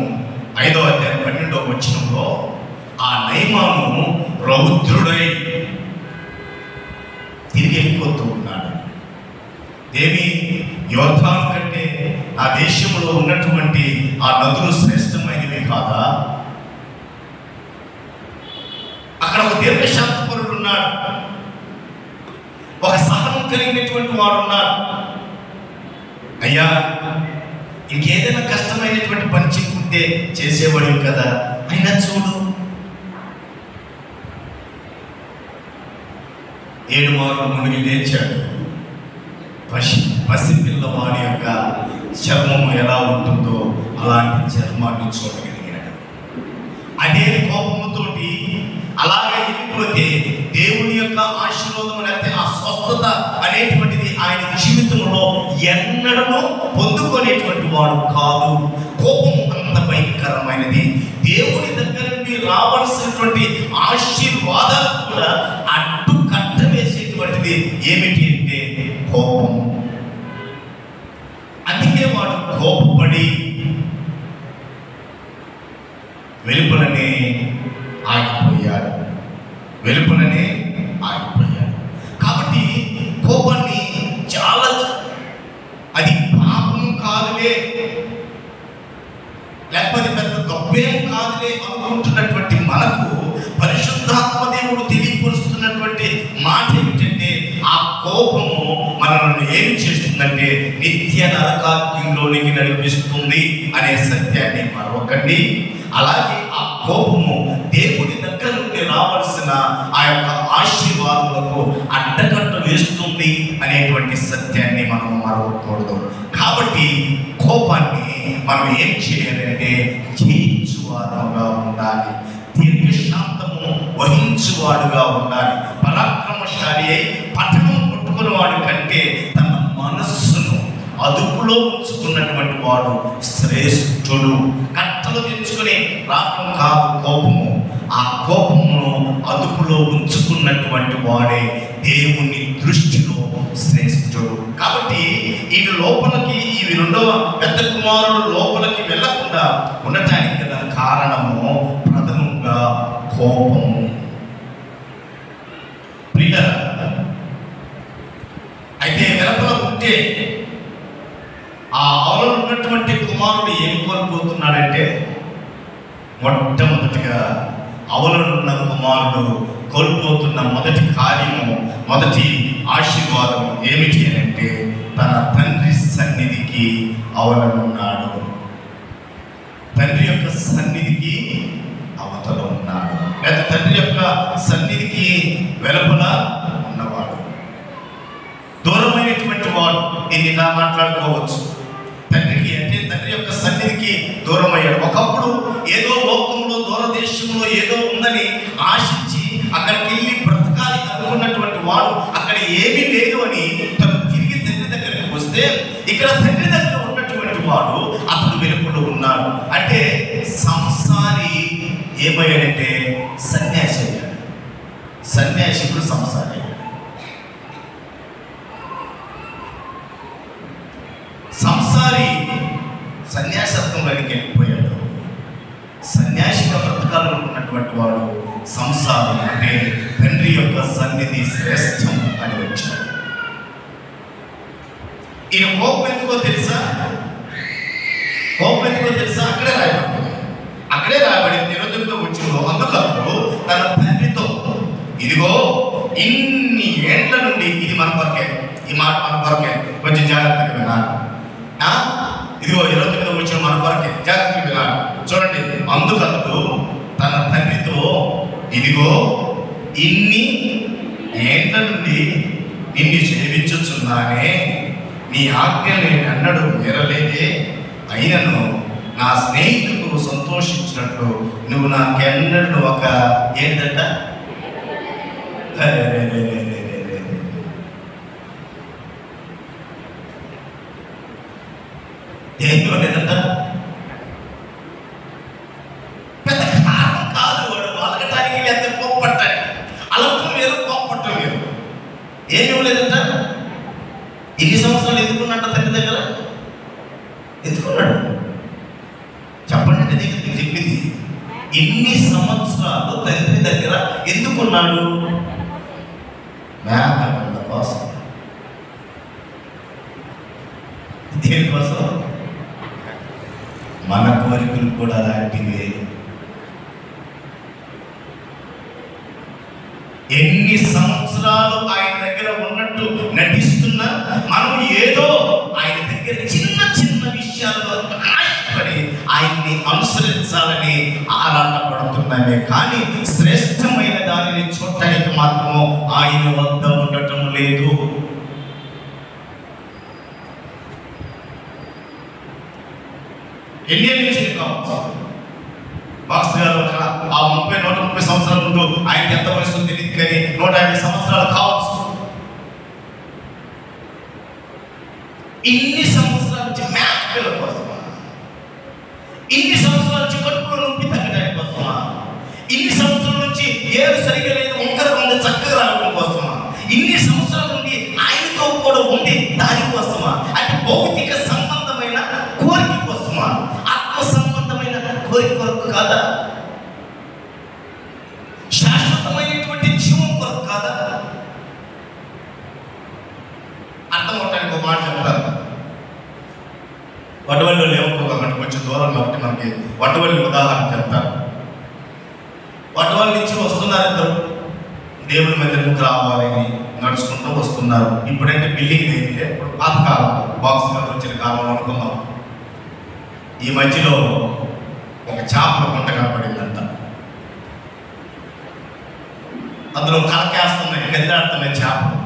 5వ అధ్యాయం 12వ వచనంలో ఆ నయమాను రౌద్రుడై తిరిగి వెళ్ళిపోతూ ఉన్నాడు. దేవి యోర్దాను కంటే ఆ దేశంలో ఉన్నటువంటి ఆ నదులు శ్రేష్టమైనవి కాదా? అక్కడ ఒక దీర్ఘశాంతపరుడు ఉన్నాడు, ఒక సహనం కలిగినటువంటి వాడు ఉన్నాడు. అయ్యా ఇంకేదైనా కష్టమైనటువంటి పని చెప్పుకుంటే చేసేవాడు కదా, అయినా చూడు 7 మార్లు మునిగి లేచాడు. పసిపిల్లవాడి యొక్క చర్మము ఎలా ఉంటుందో అలాంటి చర్మాన్ని చూడగలిగాడు. అదే కోపముతోటి అలాగే వెళ్ళిపోతే దేవుని యొక్క ఆశీర్వాదం లేకపోతే ఆ స్వస్థత అనేటువంటిది ఆయన జీవితంలో ఎన్నడూ పొందుకునేటువంటి వాడు కాదు. కోపం అంత భయంకరమైనది. దేవుని దగ్గర నుండి రావాల్సినటువంటి ఆశీర్వాదాలు కూడా అడ్డు కట్ట వేసేటువంటిది ఏమిటి అంటే కోపం. అందుకే వాడు కోపపడి వెలుపలనే ఆగిపోయాడు. కాబట్టి కోపాన్ని చాలా అది పాపం కాదులే, లేకపోతే పెద్ద గొప్పేం కాదులే అనుకుంటున్నటువంటి మనకు పరిశుద్ధాత్మ దేవుడు తెలియపరుస్తున్నటువంటి మాట ఏమిటంటే ఆ కోపము మనల్ని ఏమి చేస్తుందంటే నిత్య నరకాగ్నిలోనికి నడిపిస్తుంది అనే సత్యాన్ని మరొకటి. అలాగే ఆ కోపము దేవుని దగ్గర నుండి రావాల్సిన ఆ యొక్క ఆశీర్వాదాలకు అడ్డకట్ట వేస్తుంది అనేటువంటి సత్యాన్ని మనం మరవకూడదు. కాబట్టి కోపాన్ని మనం ఏం చేయాలంటే జయించువాడుగా ఉండాలి, దీర్ఘశాంతము వహించువాడుగా ఉండాలి. పరాక్రమశాలి అయి పట్టణం కొట్టుకునేవాడు కంటే తన మనస్సును అదుపులో ఉంచుకున్నటువంటి వాడు శ్రేష్ఠుడు. కట్టలు తెచ్చుకుని రాకం కాదు కోపము, ఆ కోపమును అదుపులో ఉంచుకున్నటువంటి వాడే దేవుని దృష్టిలో శ్రేష్ఠుడు. కాబట్టి ఇవి లోపలికి, ఇవి 2వ పెద్ద కుమారుడు లోపలికి వెళ్ళకుండా ఉండటానికి గల కారణము ప్రథమంగా కోపము. ప్రియులారా, అయితే వెలుపల ఉంటే ఆ అవలలో ఉన్నటువంటి కుమారుడు ఏం కోల్పోతున్నాడంటే మొట్టమొదటిగా అవలనున్న కుమారుడు కోల్పోతున్న మొదటి కార్యము, మొదటి ఆశీర్వాదం ఏమిటి అని అంటే తన తండ్రి సన్నిధికి అవలనున్నాడు. తండ్రి యొక్క సన్నిధికి అవతల ఉన్నాడు, లేదా తండ్రి యొక్క సన్నిధికి వెలుపల ఉన్నవాడు. దూరమైనటువంటి వాడు దీన్ని ఇలా మాట్లాడుకోవచ్చు. తండ్రికి అంటే తండ్రి యొక్క సన్నిధికి దూరం అయ్యాడు. ఒకప్పుడు ఏదో లోకంలో దూరదేశంలో ఏదో ఉందని ఆశించి అక్కడికి వెళ్ళి బ్రతకాలి అనుకున్నటువంటి వాడు అక్కడ ఏమీ లేదు అని తను తిరిగి తండ్రి దగ్గరికి వస్తే ఇక్కడ తండ్రి దగ్గర ఉన్నటువంటి వాడు అతను వెలుపల ఉన్నాడు. అంటే సంసారి ఏమయ్యాడంటే సన్యాసి అయ్యాడు. సన్యాసికుడు సంసారి అయ్యాడు. సంసారి సన్యాసత్వంలోకి వెళ్ళిపోయాడు. సన్యాసి ఉన్నటువంటి వాడు సంసారం అంటే తండ్రి యొక్క సన్నిధి శ్రేష్టం అని వచ్చాడు. ఈయన కోపం ఎందుకో తెలుసా? అక్కడే రాయబడింది 29వ వచనంలో. అందులో తన తండ్రితో, ఇదిగో ఇన్ని ఏండ్ల నుండి, ఇది మన కొరకే, ఈ మాట మన కొరకే, కొంచెం జాగ్రత్తగా వినాలి. ఇదిగో 29వ వచనం మన కొరకే, జాగ్రత్తగా వినాలి. చూడండి, అందుకతడు తన తండ్రితో, ఇదిగో ఇన్ని ఏండ్ల నుండి నిన్ను సేవించుచున్నానే, నీ ఆజ్ఞ నేను ఎన్నడూ మీరలేదే, అయినను నా స్నేహితుడు సంతోషించినట్లు నువ్వు నాకెన్నడూ ఒక ఏంటంట ఏంటో లేదంట. పెద్ద కారణం కాదు వాడు అలగటానికి, ఎంత కోప్పట్టానికి. అలగటం వేరు, కోప్పట్టం వేరు. ఏమి ఇవ్వలేదంట. ఇన్ని సంవత్సరాలు ఎందుకున్నాడు తండ్రి దగ్గర? ఎందుకున్నాడు చెప్పండి. దగ్గర మీకు చెప్పింది, ఇన్ని సంవత్సరాలు తండ్రి దగ్గర ఎందుకున్నాడు? మేకల కోసం. దేనికోసం? మన కోరికలు కూడా అలాంటివే. ఎన్ని సంవత్సరాలు ఆయన దగ్గర ఉన్నట్టు నటిస్తున్నా మనం ఏదో ఆయన దగ్గర చిన్న చిన్న విషయాల్లో ఆశపడి ఆయన్ని అనుసరించాలని ఆరాటపడుతున్నామే, కానీ శ్రేష్టమైన దానిని చూడటానికి మాత్రము ఆయన వద్ద ఉండటం లేదు. ఎన్ని నుంచి కావచ్చు బాక్స్ గారు ఆ 130 సంవత్సరాల ముందు ఆయనకి ఎంత వయసు తెలియదు, కానీ 150 సంవత్సరాలు కావచ్చు. ఇన్ని సంవత్సరాల నుంచి మ్యాచ్ పిల్లల కోసమా? ఇన్ని సంవత్సరాల నుంచి కడుపులో నొప్పి తగ్గడానికి కోసమా? ఇన్ని సంవత్సరాల నుంచి ఏడు సరిగా లేదు, వంకరగా ఉంది, చక్కగా రావడం కోసమా? ఇన్ని సంవత్సరాల నుండి ఆయనతో కూడా ఉండి దానికోసమా? అంటే భౌతిక సంబంధమైన కోరిక కోసమా? ఆత్మ సంబంధమైన కోరిక కొరకు కాదా? శాశ్వతమైనటువంటి జీవం కొరకు కాదా? అర్థం అవటానికి ఒక మాట చెప్తారు. వడ్డవల్లి లేవకపోకండి, కొంచెం దూరం కాబట్టి మనకి వడ్డవల్లి ఉదాహరణ చెప్తారు. వడ్డవల్లి నుంచి వస్తున్నారు ఇద్దరు, దేవుని మందిరంకి రావాలని నడుచుకుంటూ వస్తున్నారు. ఇప్పుడంటే బిల్డింగ్ అయితే ఇప్పుడు పాతకాలం బాక్స్ మీద వచ్చిన కాలం అనుకుందాం. ఈ మధ్యలో ఒక చేపల గుంట కనపడిందంట. అందులో కలకేస్తున్నాయి, గదిలాడుతున్నాయి చేపలు.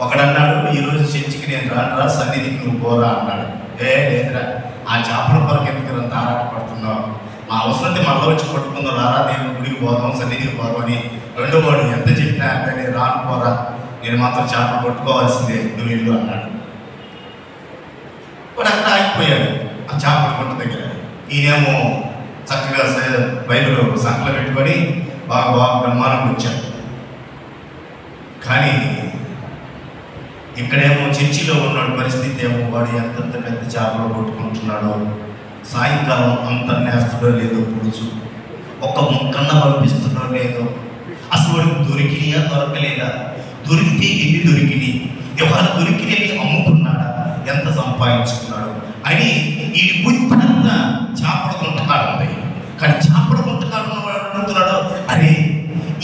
ఒకడన్నాడు, ఈరోజు చర్చికి నేను రానురా, సన్నిధికి నువ్వు పోరా అన్నాడు. లేదురా, ఆ చేపల కొరకు ఎందుకు అంత ఆరాటపడుతున్నావు? మా అవసరం మళ్ళీ వచ్చి పట్టుకుందాం, రారా దేవుని గుడికి పోదాం, సన్నిధికి పోదాం అని. రెండో వాడు ఎంత చెప్పినా అంటే నేను రాను పోరా, నేను మాత్రం చేపలు పట్టుకోవాల్సిందే, నువ్వు ఇల్లు అన్నాడు. వాడు అక్కడ ఆగిపోయాడు ఆ చేపల గుంట దగ్గర. ఈయనేమో చక్కగా బైబిల్ సంకలో పెట్టుకొని బాగా బ్రహ్మాండంగా వచ్చాడు. కానీ ఇక్కడేమో చర్చిలో ఉన్నాడు, పరిస్థితి ఏమో వాడు ఎంతంత పెద్ద చేపలు కొట్టుకుంటున్నాడో, సాయంకాలం అంత నేస్తాడో లేదో పులుసు, ఒక్క ముక్కన్న పంపిస్తుండో లేదో, అసలు వాడికి దొరికినాయా దొరకలేదా, దొరికితే ఎన్ని దొరికినాయి, ఎవరు దొరికినవి అమ్ముకున్నాడా, ఎంత సంపాదించుకున్నాడు అని ఈ బుద్ధి అంతా చేపల గుంటకాడు ఉంది. కానీ చేపల గుంటకాడు ఉన్నవాడు అడుగుతున్నాడు, అరే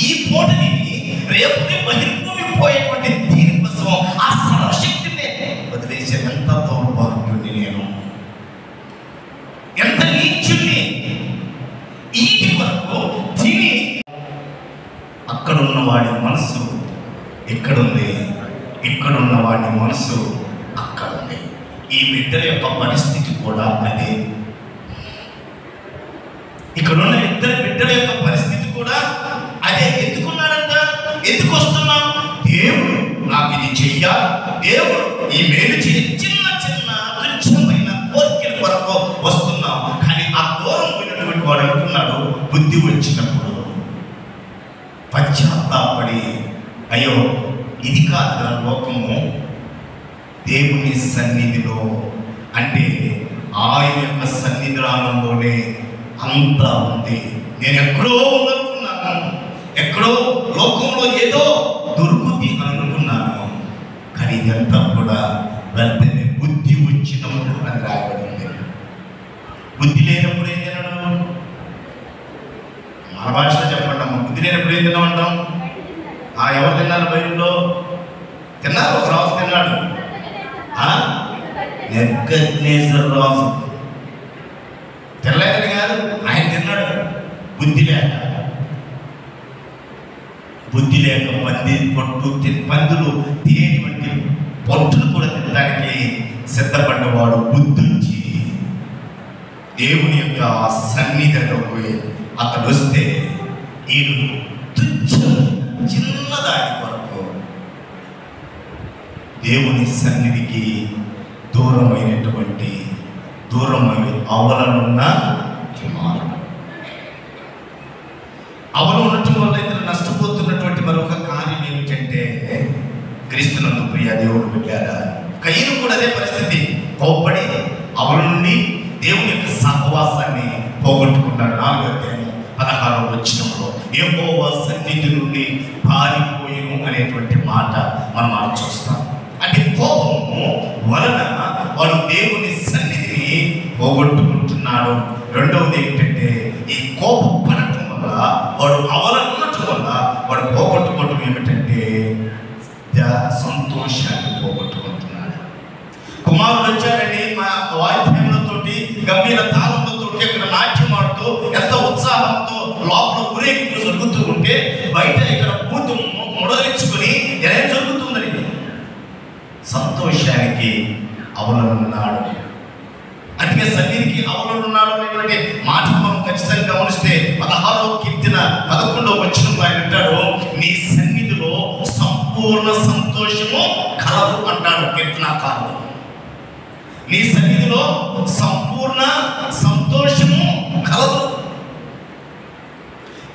ఈ పూటని రేపు మహిళపోయేటువంటి దీనికోసం ఆ సర్వశక్తిని వదిలేసే ఎంత దౌర్భాగ్యుని నేను, ఎంత నీచుని. ఈటి వరకు తిని అక్కడున్న వాడి మనసు ఎక్కడుంది, ఇక్కడున్న వాడి మనసు అక్కడుంది. ఈ బిడ్డల యొక్క పరిస్థితి కూడా అదే. ఇక్కడున్న ఇద్దరు బిడ్డల యొక్క పరిస్థితి కూడా అదే. ఎందుకున్నాడంట? ఎందుకు వస్తున్నాం? దేవుడు నాకు ఇది చెయ్యాలి, దేవుడు ఈ మేలు చిన్న చిన్న తుచ్చమైన కోరికల కొరకు వస్తున్నాం. కానీ ఆ దూరం పోయినటువంటి వాడు అంటున్నాడు, బుద్ధి వచ్చినప్పుడు పశ్చాత్తాపడి, అయ్యో ఇది కాదు లోకము, దేవుని సన్నిధిలో అంటే ఆయన యొక్క సన్నిధానంలోనే అంతా ఉంది. నేను ఎక్కడో ఉందనుకున్నాను, ఎక్కడో లోకంలో ఏదో దొరుకుతుంది అని అనుకున్నాను. కానీ ఇదంతా కూడా వెంటనే బుద్ధి వచ్చినప్పుడు అని రాయబడింది. బుద్ధి లేనప్పుడు ఏం తినడం? మన భాషలో చెప్పండి అమ్మ. బుద్ధి లేనప్పుడు ఏం తినమంటాం? ఎవరు తిన్నారు? బైబిల్లో తిన్నారు. ఒక రాజు తిన్నాడు. నెబుకద్నెజర్ రాజు తినలేదని కాదు, ఆయన తిన్నాడు. బుద్ధి లేక పందులు తినేటువంటి పొట్టులు కూడా తినడానికి సిద్ధపడ్డవాడు బుద్ధుంచి దేవుని యొక్క సన్నిధిలోకి అతడు వస్తే ఈడు చిన్నదాని కొరకు దేవుని సన్నిధికి దూరమై అవలనున్న కుమారుడు. అవలు ఉండటం వల్ల ఇతను నష్టపోతున్నటువంటి మరొక కార్యం ఏమిటంటే, క్రీస్తునందు ప్రియ దేవుడు బిడ్డారా, కయ్యను కూడా అదే పరిస్థితి. కోప్పడి అవల నుండి దేవుని యొక్క సహవాసాన్ని పోగొట్టుకున్నాడు. 4:16 వచనంలో యెహోవా సన్నిధి నుండి పారిపోయిను అనేటువంటి మాట మనం చూస్తాం. అంటే కోపము వలన వాడు దేవుని సన్నిధిని పోగొట్టుకుంటున్నాడు. రెండవది ఏంటంటే, ఈ కోపం పడటం వల్ల వాడు అవలనటం వల్ల వాడు పోగొట్టుకోవటం ఏమిటంటే సంతోషాన్ని పోగొట్టుకుంటున్నాడు. కుమారుడు వచ్చాడని మా వాయిద్యములతోటి గంభీర తాళములతోటి ఇక్కడ నాట్యం ఆడుతూ ఎంతో ఉత్సాహంతో లోపల ఊరేగింపు జరుగుతూ ఉంటే, బయట ఇక్కడ పూతు ముడదరించుకొని ఏం జరుగుతుందని సంతోషానికి అవలనున్నాడు. అందుకే సన్నిధికి అవలనున్నాడు అనేటువంటి మాట మనం ఖచ్చితంగా గమనిస్తే 16వ కీర్తన 11వ వచనంలో ఆయన అంటాడు, నీ సన్నిధిలో సంపూర్ణ సంతోషము కలదు అంటాడు కీర్తనాకారుడు. నీ సన్నిధిలో సంపూర్ణ సంతోషము కలదు.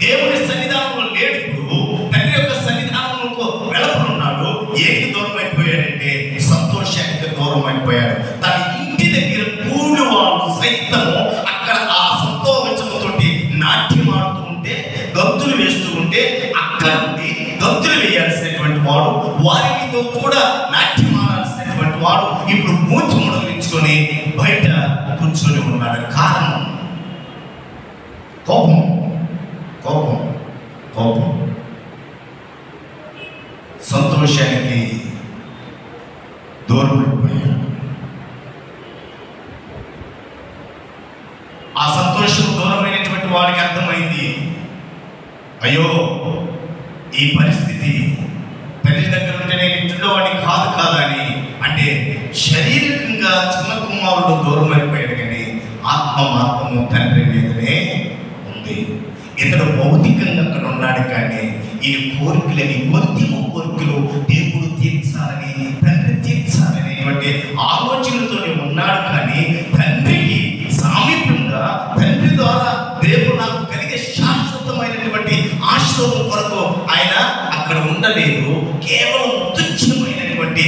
దేవుని సన్నిధానంలో లేడు. ఇప్పుడు తండ్రి యొక్క సన్నిధానంలో వెళపడున్నాడు. ఏకి దూరం అయిపోయాడంటే సంతోషానికి దూరం అయిపోయాడు. తన ఇంటి దగ్గర కూడి వాళ్ళు సైతము అక్కడ ఆ సంతోషంతో నాట్యం ఆడుతూ ఉంటే, గంతులు వేస్తూ ఉంటే, అక్కడ నుండి గంతులు వేయాల్సినటువంటి వాడు, వారితో కూడా నాట్యం ఆడాల్సినటువంటి వాడు ఇప్పుడు మూతి ముడగలించుకొని బయట కూర్చొని ఉన్నాడు. కారణం కోపం. కోపం కోపం సంతోషానికి దూరం అయిపోయాడు. ఆ సంతోషం దూరమైనటువంటి వాడికి అర్థమైంది, అయ్యో ఈ పరిస్థితి తండ్రి దగ్గర ఉంటే నేను ఇంట్లో వాడిని కాదని. అంటే శారీరకంగా చిన్న కుమారుడు దూరం అయిపోయాడు, కానీ ఆత్మ మాత్రము తండ్రి మీదనే ఉంది. ఇతడు భౌతికంగా అక్కడ ఉన్నాడు, కానీ ఈ కోరికలని కోరికలు దేవుడు తీర్చాలని, తండ్రి తీర్చాలనేటువంటి ఆలోచనలతోనే ఉన్నాడు. కానీ తండ్రికి సామీప్యంగా తండ్రి ద్వారా దేవుడు నాకు కలిగే శాశ్వతమైనటువంటి ఆశీర్వాదం కొరకు ఆయన అక్కడ ఉండలేదు. కేవలం తుచ్చమైనటువంటి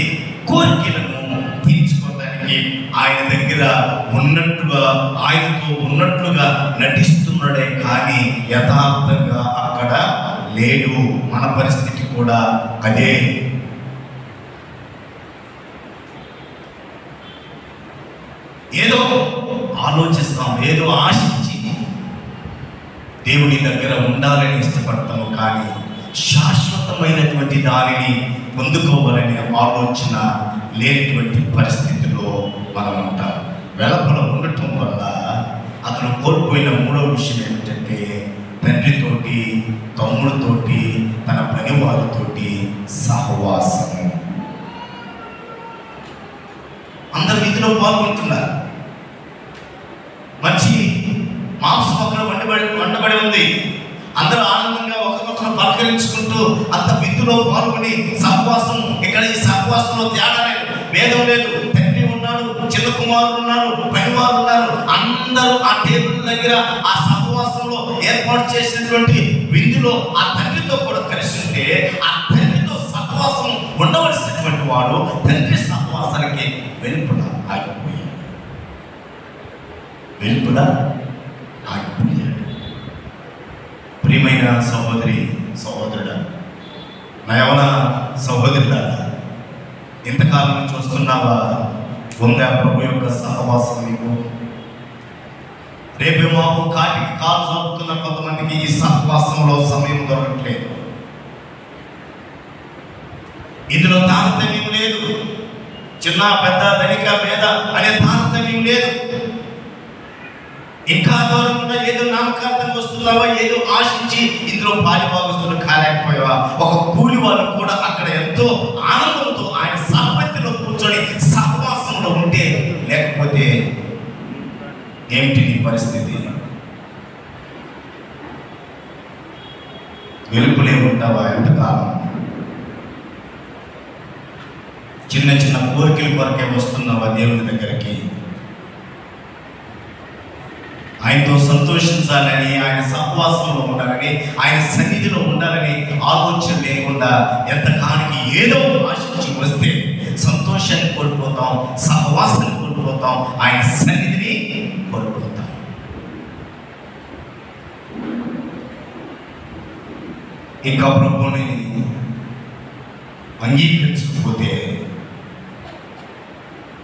కోరికలను తీర్చుకోవడానికి ఆయన దగ్గర ఉన్నట్టుగా, ఆయనతో ఉన్నట్లుగా నటిస్తున్నాడే, కానీ యథార్థంగా అక్కడ లేడు. మన పరిస్థితి కూడా అదే. ఏదో ఆలోచిస్తాం, ఏదో ఆశించి దేవుని దగ్గర ఉండాలని ఇష్టపడతాము, కానీ శాశ్వతమైనటువంటి దానిని పొందుకోవాలనే ఆలోచన లేనటువంటి పరిస్థితిలో మనం ఉంటాం. వెలపల ఉండటం వల్ల అతను కోల్పోయిన మూడవ విషయం ఏమిటంటే, తండ్రితోటి, తమ్ముడితోటి, తన పని వారితోటి సహవాసము. అందరు విధిలో పాల్గొంటున్నారు. మంచి మాంసం అక్కడ వండబడి ఉంది. అందరూ ఆనందంగా ఒకరినొకరు పలకరించుకుంటూ అంత విందులో పాల్గొని సహవాసం. ఇక్కడ ఈ సహవాసంలో తేడా లేదు, భేదం లేదు. తండ్రి ఉన్నాడు, చిన్న కుమారుడు ఉన్నాడు, పనివారు ఉన్నారు. అందరూ ఆ టేబుల్ దగ్గర ఆ సహవాసంలో ఏర్పాటు చేసినటువంటి విందులో ఆ తండ్రితో కూడా కలిసి ఉంటే, ఆ తండ్రితో సహవాసం ఉండవలసినటువంటి వాడు తండ్రి సహవాసానికి వెలుపల ఆగిపోయాడు. ప్రియమైన సహోదరి సహోదరుడా, నా యవన సహోదరుడా, ఇంతకాలం నుంచి చూస్తున్నావా? ఉందా ప్రభు యొక్క సహవాసం నీకు? రేపు మాకు కాటికి కాలు చాపుతున్న కొంతమందికి ఈ సహవాసంలో సమయం దొరకట్లేదు. ఇందులో తారతమ్యం లేదు, చిన్న పెద్ద ధనిక పేద అనే తారతమ్యం లేదు. ఇంకా దూరంగా ఏదో నామకార్థంగా వస్తున్నావా, ఏదో ఆశించి ఇందులో పాలిభాగస్తులు కాలేకపోయావా? ఒక కూలి వాళ్ళు కూడా అక్కడ ఎంతో ఆనందంతో ఆయన సహపత్తిలో కూర్చొని సహవాసంలో ఉంటే, లేకపోతే ఏమిటి నీ పరిస్థితి? వెలుపులే ఉంటావా ఎంతకాలం? చిన్న చిన్న కోరికల కొరకే వస్తున్నావా దేవుని దగ్గరికి? ఆయనతో సంతోషించాలని, ఆయన సహవాసంలో ఉండాలని, ఆయన సన్నిధిలో ఉండాలని ఆలోచన లేకుండా ఎంతకానికి ఏదో ఆశించి వస్తే సంతోషాన్ని కోల్పోతాం, సహవాసాన్ని కోల్పోతాం, ఆయన సన్నిధిని కోల్పోతాం. ఇంకా ప్రభువుని అంగీకరించకపోతే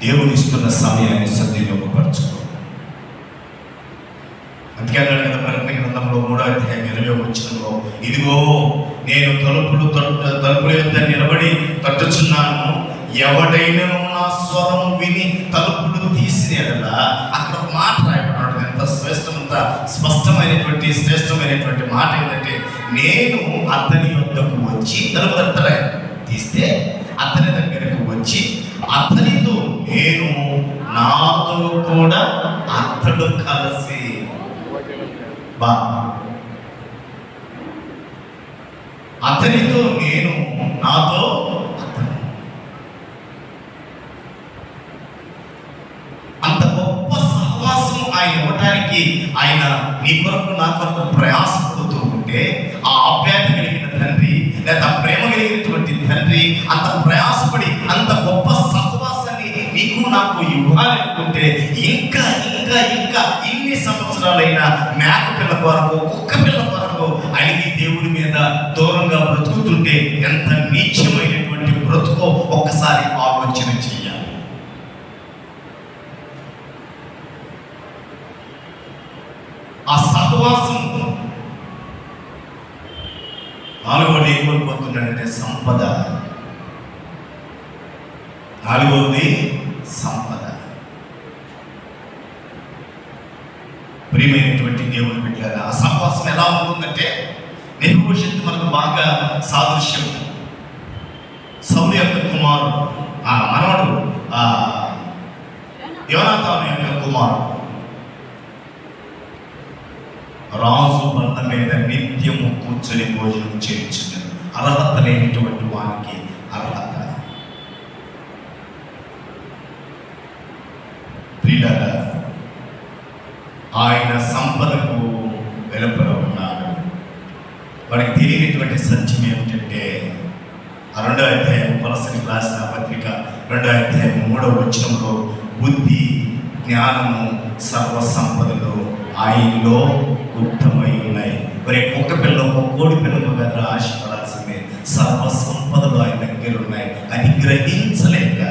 దేవుని ఇస్తున్న సమయాన్ని సద్వినియోగపరచుకో. అందుకే అన్నాడు కదా ప్రకటన గ్రంథంలో 3:20 ఇదిగో నేను తలుపుల యొద్ద నిలబడి తట్టుచున్నాను, ఎవడైనా నా స్వరం విని తలుపులు తీసినేలా. అక్కడ ఒక మాట రాయబడ్డాడు, ఎంత శ్రేష్టమైనటువంటి మాట ఏంటంటే, నేను అతని యొద్దకు వచ్చి, తలుపు తడతాడు తీస్తే అతని దగ్గరకు వచ్చి, అతనితో నేను, నాతో కూడా అతడు కలిసి అతనితో నేను, నాతో అతను. అంత గొప్ప సహవాసం ఆయన ఇవ్వటానికి ఆయన నీ కొరకు నా కొరకు ప్రయాసపడుతూ ఉంటే, ఆ ఆప్యాయత కలిగిన తండ్రి లేదా ప్రేమ కలిగినటువంటి తండ్రి అంత ప్రయాసపడి అంత గొప్ప సహవాసాన్ని నీకు నాకు ఇవ్వాలనుకుంటే, ఇంకా ఇంకా ఇంకా ఇన్ని సంవత్సరాలైనా మేక పిల్ల కొరకు, కుక్క పిల్ల కొరకు అలిగి దేవుడి మీద దూరంగా బ్రతుకుతుంటే ఎంత నీచమైనటువంటి బ్రతుకో ఒక్కసారి ఆలోచన చేయాలి. ఆ సహవాసం. 4వది ఏం కోల్పోతున్నాడంటే సంపద. 4వది సంపద. ప్రియమైనటువంటి దేవుని బిడ్డలారా, ఆ సహవాసం ఎలా ఉంటుందంటే, నెహుషత్తు మనకు బాగా సాదృశ్యం. సౌలు యొక్క కుమారుడు, మనవడు యోనాతాను యొక్క కుమారుడు. రాజు బండ మీద నిత్యము కూర్చొని భోజనం చేయించున్నాడు. అర్హత లేనటువంటి వానికి అర్హత. ప్రియులారా, ఆయన సంపదకు వెలుపల ఉన్నాడు. వాడికి తెలియనటువంటి సత్యం ఏమిటంటే, 2వ అధ్యాయం కొలస్సీలకు రాసిన పత్రిక 2వ అధ్యాయం 3వ వచనంలో, బుద్ధి జ్ఞానము సర్వ సంపదలు ఆయనలో గుప్తమై ఉన్నాయి. మరి కుక్క పిల్లకు, కోడి పిల్లకు కదా ఆశపడాల్సిందే. సర్వ సంపదలు ఆయన దగ్గర ఉన్నాయి. అది గ్రహించలేక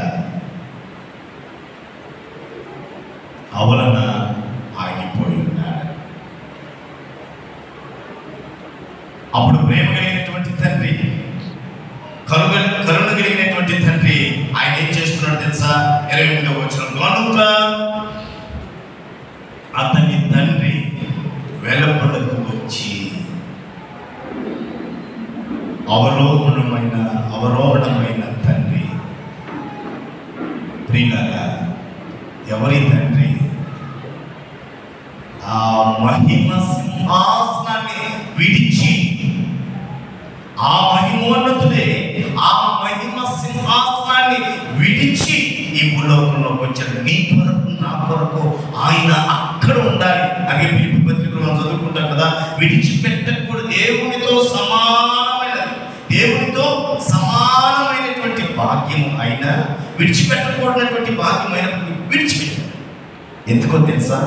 అవలన ఆగిపోయి ఉన్నాడు. అప్పుడు ప్రేమ కలిగినటువంటి తండ్రి, కరుణ కలిగినటువంటి తండ్రి ఆయన ఏం చేస్తున్నాడు తెలుసా? 28వ వచనం, కనుక అతని తండ్రి వెలుపలకు వచ్చి అవరోహణమైన తండ్రి. ప్రియులారా, ఎవరి తండ్రి? ఆ మహిమ సింహాసనాన్ని విడిచి, ఆ మహిమోన్నతుడే ఆ మహిమ సింహాసనాన్ని విడిచి ఈ భూలోకంలోకి వచ్చాడు. నీ కొరకు నా కొరకు ఆయన అక్కడ ఉండాలి. అదే పిలుపు పత్రికలు మనం చదువుకుంటాం కదా, విడిచిపెట్టకూడదు. దేవునితో సమానమైనటువంటి భాగ్యం అయినా విడిచిపెట్టకూడనటువంటి భాగ్యం అయినప్పుడు విడిచిపెట్టాడు. ఎందుకో తెలుసా?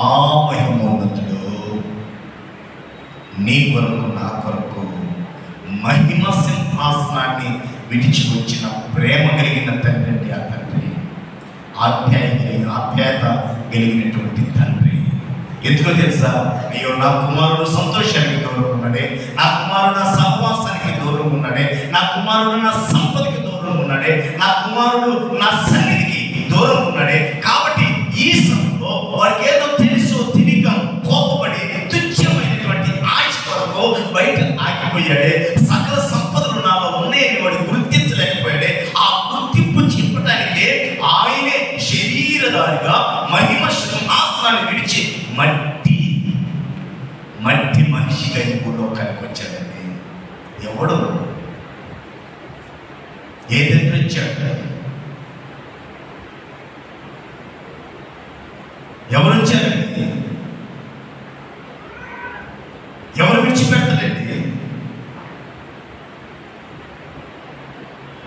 ఆ మహిమోన్నతుడు నీ కొరకు నా కొరకు మహిమ సింహాసనాన్ని విడిచి వచ్చిన ప్రేమ కలిగిన తండ్రి అండి ఆ తండ్రి. ఆప్యాయత కలిగినటువంటి తండ్రి. ఎందుకో తెలుసా? అయ్యో నా కుమారుడు సంతోషానికి దూరం ఉన్నాడే, నా కుమారుడు నా సహవాసానికి దూరం ఉన్నాడే, నా కుమారుడు నా సంపదకి దూరం ఉన్నాడే, నా కుమారుడు నా సన్నిధికి దూరం ఉన్నాడే. కాబట్టి ఈ సమయంలో వారికి ఏదో తెలుసో తెలియక కోపపడి తుచ్చమైనటువంటి ఆశ కొరకు బయట ఆగిపోయాడే. సకల సంపదలు నాలో ఉన్నాయని వాడు గుర్తించలేకపోయాడే. ఆ గుర్తింపు చెప్పడానికే ఆయనే శరీరధారిగా మహిమ సింహాసనాన్ని విడిచి మట్టి మనిషిగా ఈ భూలోకానికి వచ్చాడండి. ఎవడు ఏ తండ్రి వచ్చాడు? ఎవరు వచ్చారండి? ఎవరు విడిచిపెడతారండి?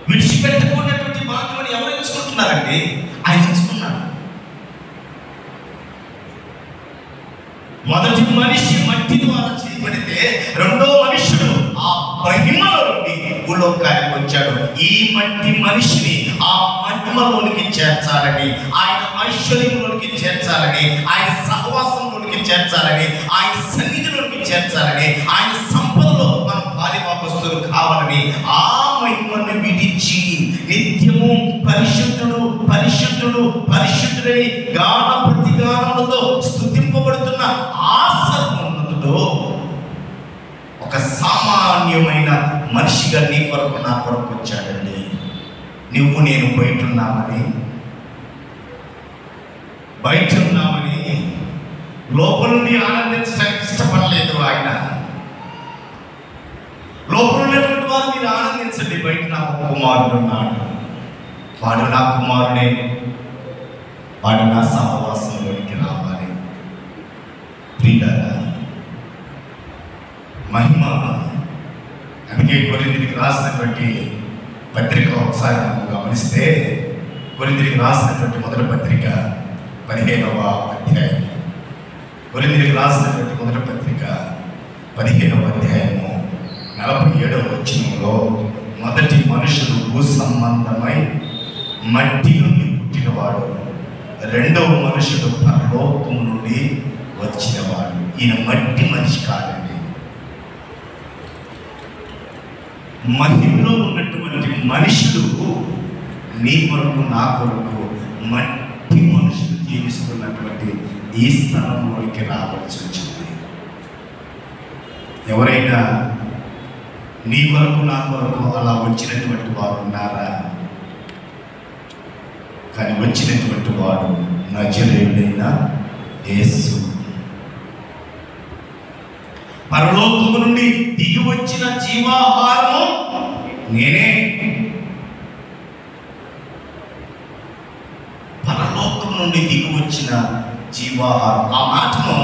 విడిచిపెట్టకున్నటువంటి భాగ్యమని ఎవరు ఎంచుకుంటున్నారండి? ఆయన ఎంచుకున్నాడు. మొదటి మనిషి మట్టి ద్వారా చేయబడితే రెండో మనుషుడు ఆ మహిమలో నుండి భూలోకానికి వచ్చాడు. ఈ మట్టి మనిషిని ఆ మహిమలోనికి చేర్చాలని, ఆయన ఐశ్వర్యంలోనికి చేర్చాలని, ఆయన సహవాసంలోనికి చేర్చాలని, ఆయన సన్నిధిలోనికి చేర్చాలని, ఆయన సంపదలో మనం పాలిపాపస్తులు కావాలని ఆ మహిమను విడిచి నిత్యము పరిశుద్ధుడు పరిశుద్ధుడు పరిశుద్ధుడని గాన ప్రతిగానములతో స్తుతింపబడుతున్న ఆ సర్వోన్నతుడు ఒక సామాన్యమైన మనిషిగా నీ కొరకు నా కొరకు వచ్చాడండి. నువ్వు నేను బయట ఉన్నామని లోపల నుండి ఆనందించడానికి ఇష్టపడలేదు ఆయన. లోపల ఉన్నటువంటి వారు మీరు ఆనందించండి, బయట నా కుమారుడు ఉన్నాడు, వాడు నా కుమారుడే, వాడు నా సహవాసంలోనికి రావాలి. ప్రియులారా, మహిమ. అందుకే కొరింథీయులకు రాసినటువంటి పత్రిక ఒకసారి మనం గమనిస్తే, కొరింథీయులకు రాసినటువంటి మొదటి పత్రిక 15వ అధ్యాయం, కొరింథీయులకు రాసినటువంటి మొదటి పత్రిక 15వ అధ్యాయము 47వ వచనంలో, మొదటి మనుషుడు భూ సంబంధమై మట్టి నుండి పుట్టినవాడు, రెండవ మనుషుడు పరలోకము నుండి వచ్చినవాడు. ఈయన మట్టి మనిషి కాదండి. మహిమలో ఉన్నటువంటి మనుషుడు నీ కొరకు నా కొరకు మట్టి మనుషులు జీవిస్తున్నటువంటి ఈ స్థలంలోకి రావాల్సి వచ్చింది. ఎవరైనా నీ కొరకు నా కొరకు అలా వచ్చినటువంటి వారు ఉన్నారా? కానీ వచ్చినటువంటి వాడు నజరేయుడైన యేసు. పరలోకము నుండి దిగి వచ్చిన జీవాహారము నేనే. పరలోకం నుండి దిగి వచ్చిన జీవాహారం. ఆ మాటను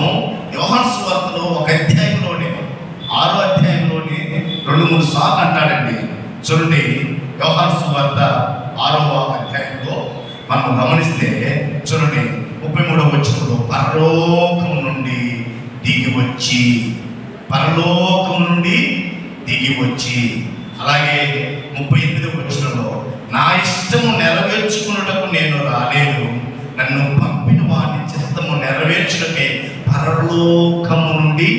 యోహాను సువార్తలో ఒక అధ్యాయంలోనే, 6వ అధ్యాయంలోనే 2-3 సార్లు అంటాడండి. చూడండి, యోహాను సువార్త 6వ అధ్యాయంలో మనం గమనిస్తే చూడండి 33వ వచనంలో, పరలోకం నుండి దిగి వచ్చి, పరలోకం నుండి దిగి వచ్చి. అలాగే 38వ వచనంలో, నా ఇష్టము నెరవేర్చుకున్నటకు నేను రాలేదు, నన్ను పంపిన వాని చిత్తము నెరవేర్చుటకే పరలోకము నుండి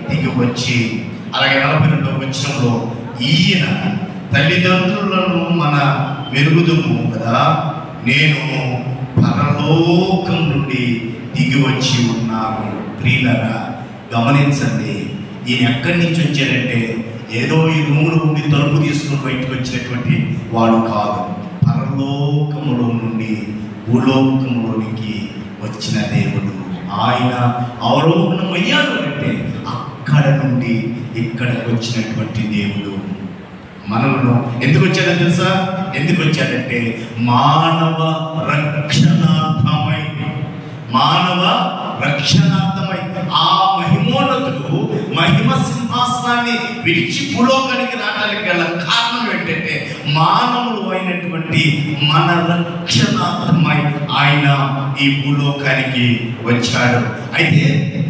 దిగి వచ్చి. అలాగే 42వ వచనంలో, ఈయన తల్లిదండ్రులను మన మెరుగుదుము కదా, నేను పరలోకం నుండి దిగి వచ్చి ఉన్నాను. ప్రియులారా, గమనించండి, ఈయన ఎక్కడి నుంచి వచ్చాడంటే ఏదో ఈ రూములో ఉండి తలుపు తీసుకుని బయటకు వచ్చినటువంటి వాడు కాదు. పరలోకములో నుండి భూలోకములోనికి వచ్చిన దేవుడు. ఆయన అవరోహణం అయ్యాడు అంటే అక్కడ నుండి ఇక్కడికి వచ్చినటువంటి దేవుడు. మనలో ఎందుకు వచ్చాడో తెలుసా? ఎందుకు వచ్చాడంటే మానవ రక్షణార్థమై, మానవ రక్షణార్థమై. ఆ మహిమోన్నతుడు మహిమ సింహాసనాన్ని విడిచి భూలోకానికి రావడానికి గల కారణం ఏంటంటే మానవుడు అయినటువంటి మన రక్షణార్థమై ఆయన ఈ భూలోకానికి వచ్చాడు. అయితే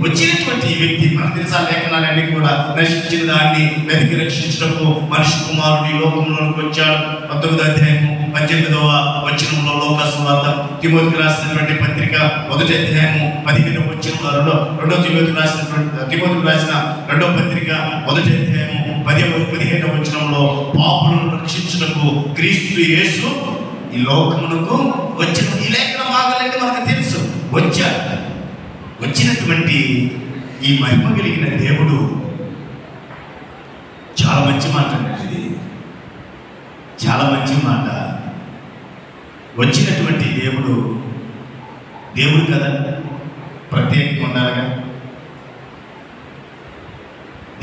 వచ్చినటువంటి ఈ వ్యక్తి మనకు తెలుసా లేఖనాలన్నీ కూడా నశించిన దాన్ని వెతికి రక్షించటకు మనిషి కుమారుడు ఈ లోకంలోకి వచ్చాడు. 19వ అధ్యాయము 18వ వచనంలో లోకాసువార్త తిమోతికి రాసినటువంటి పత్రిక 1వ అధ్యాయము 15వ వచనంలో తిమోతికి రాసిన 2వ పత్రిక 1వ అధ్యాయము 15వ వచనంలో పాపులను రక్షించుటకు క్రీస్తు యేసు ఈ లోకమునకు వచ్చిన ఈ లేఖన భాగాలంటే మనకు తెలుసు. వచ్చినటువంటి ఈ మహిమ కలిగిన దేవుడు చాలా మంచి మాట అండి, చాలా మంచి మాట. వచ్చినటువంటి దేవుడు కదా, ప్రత్యేకంగా ఉండాలిగా,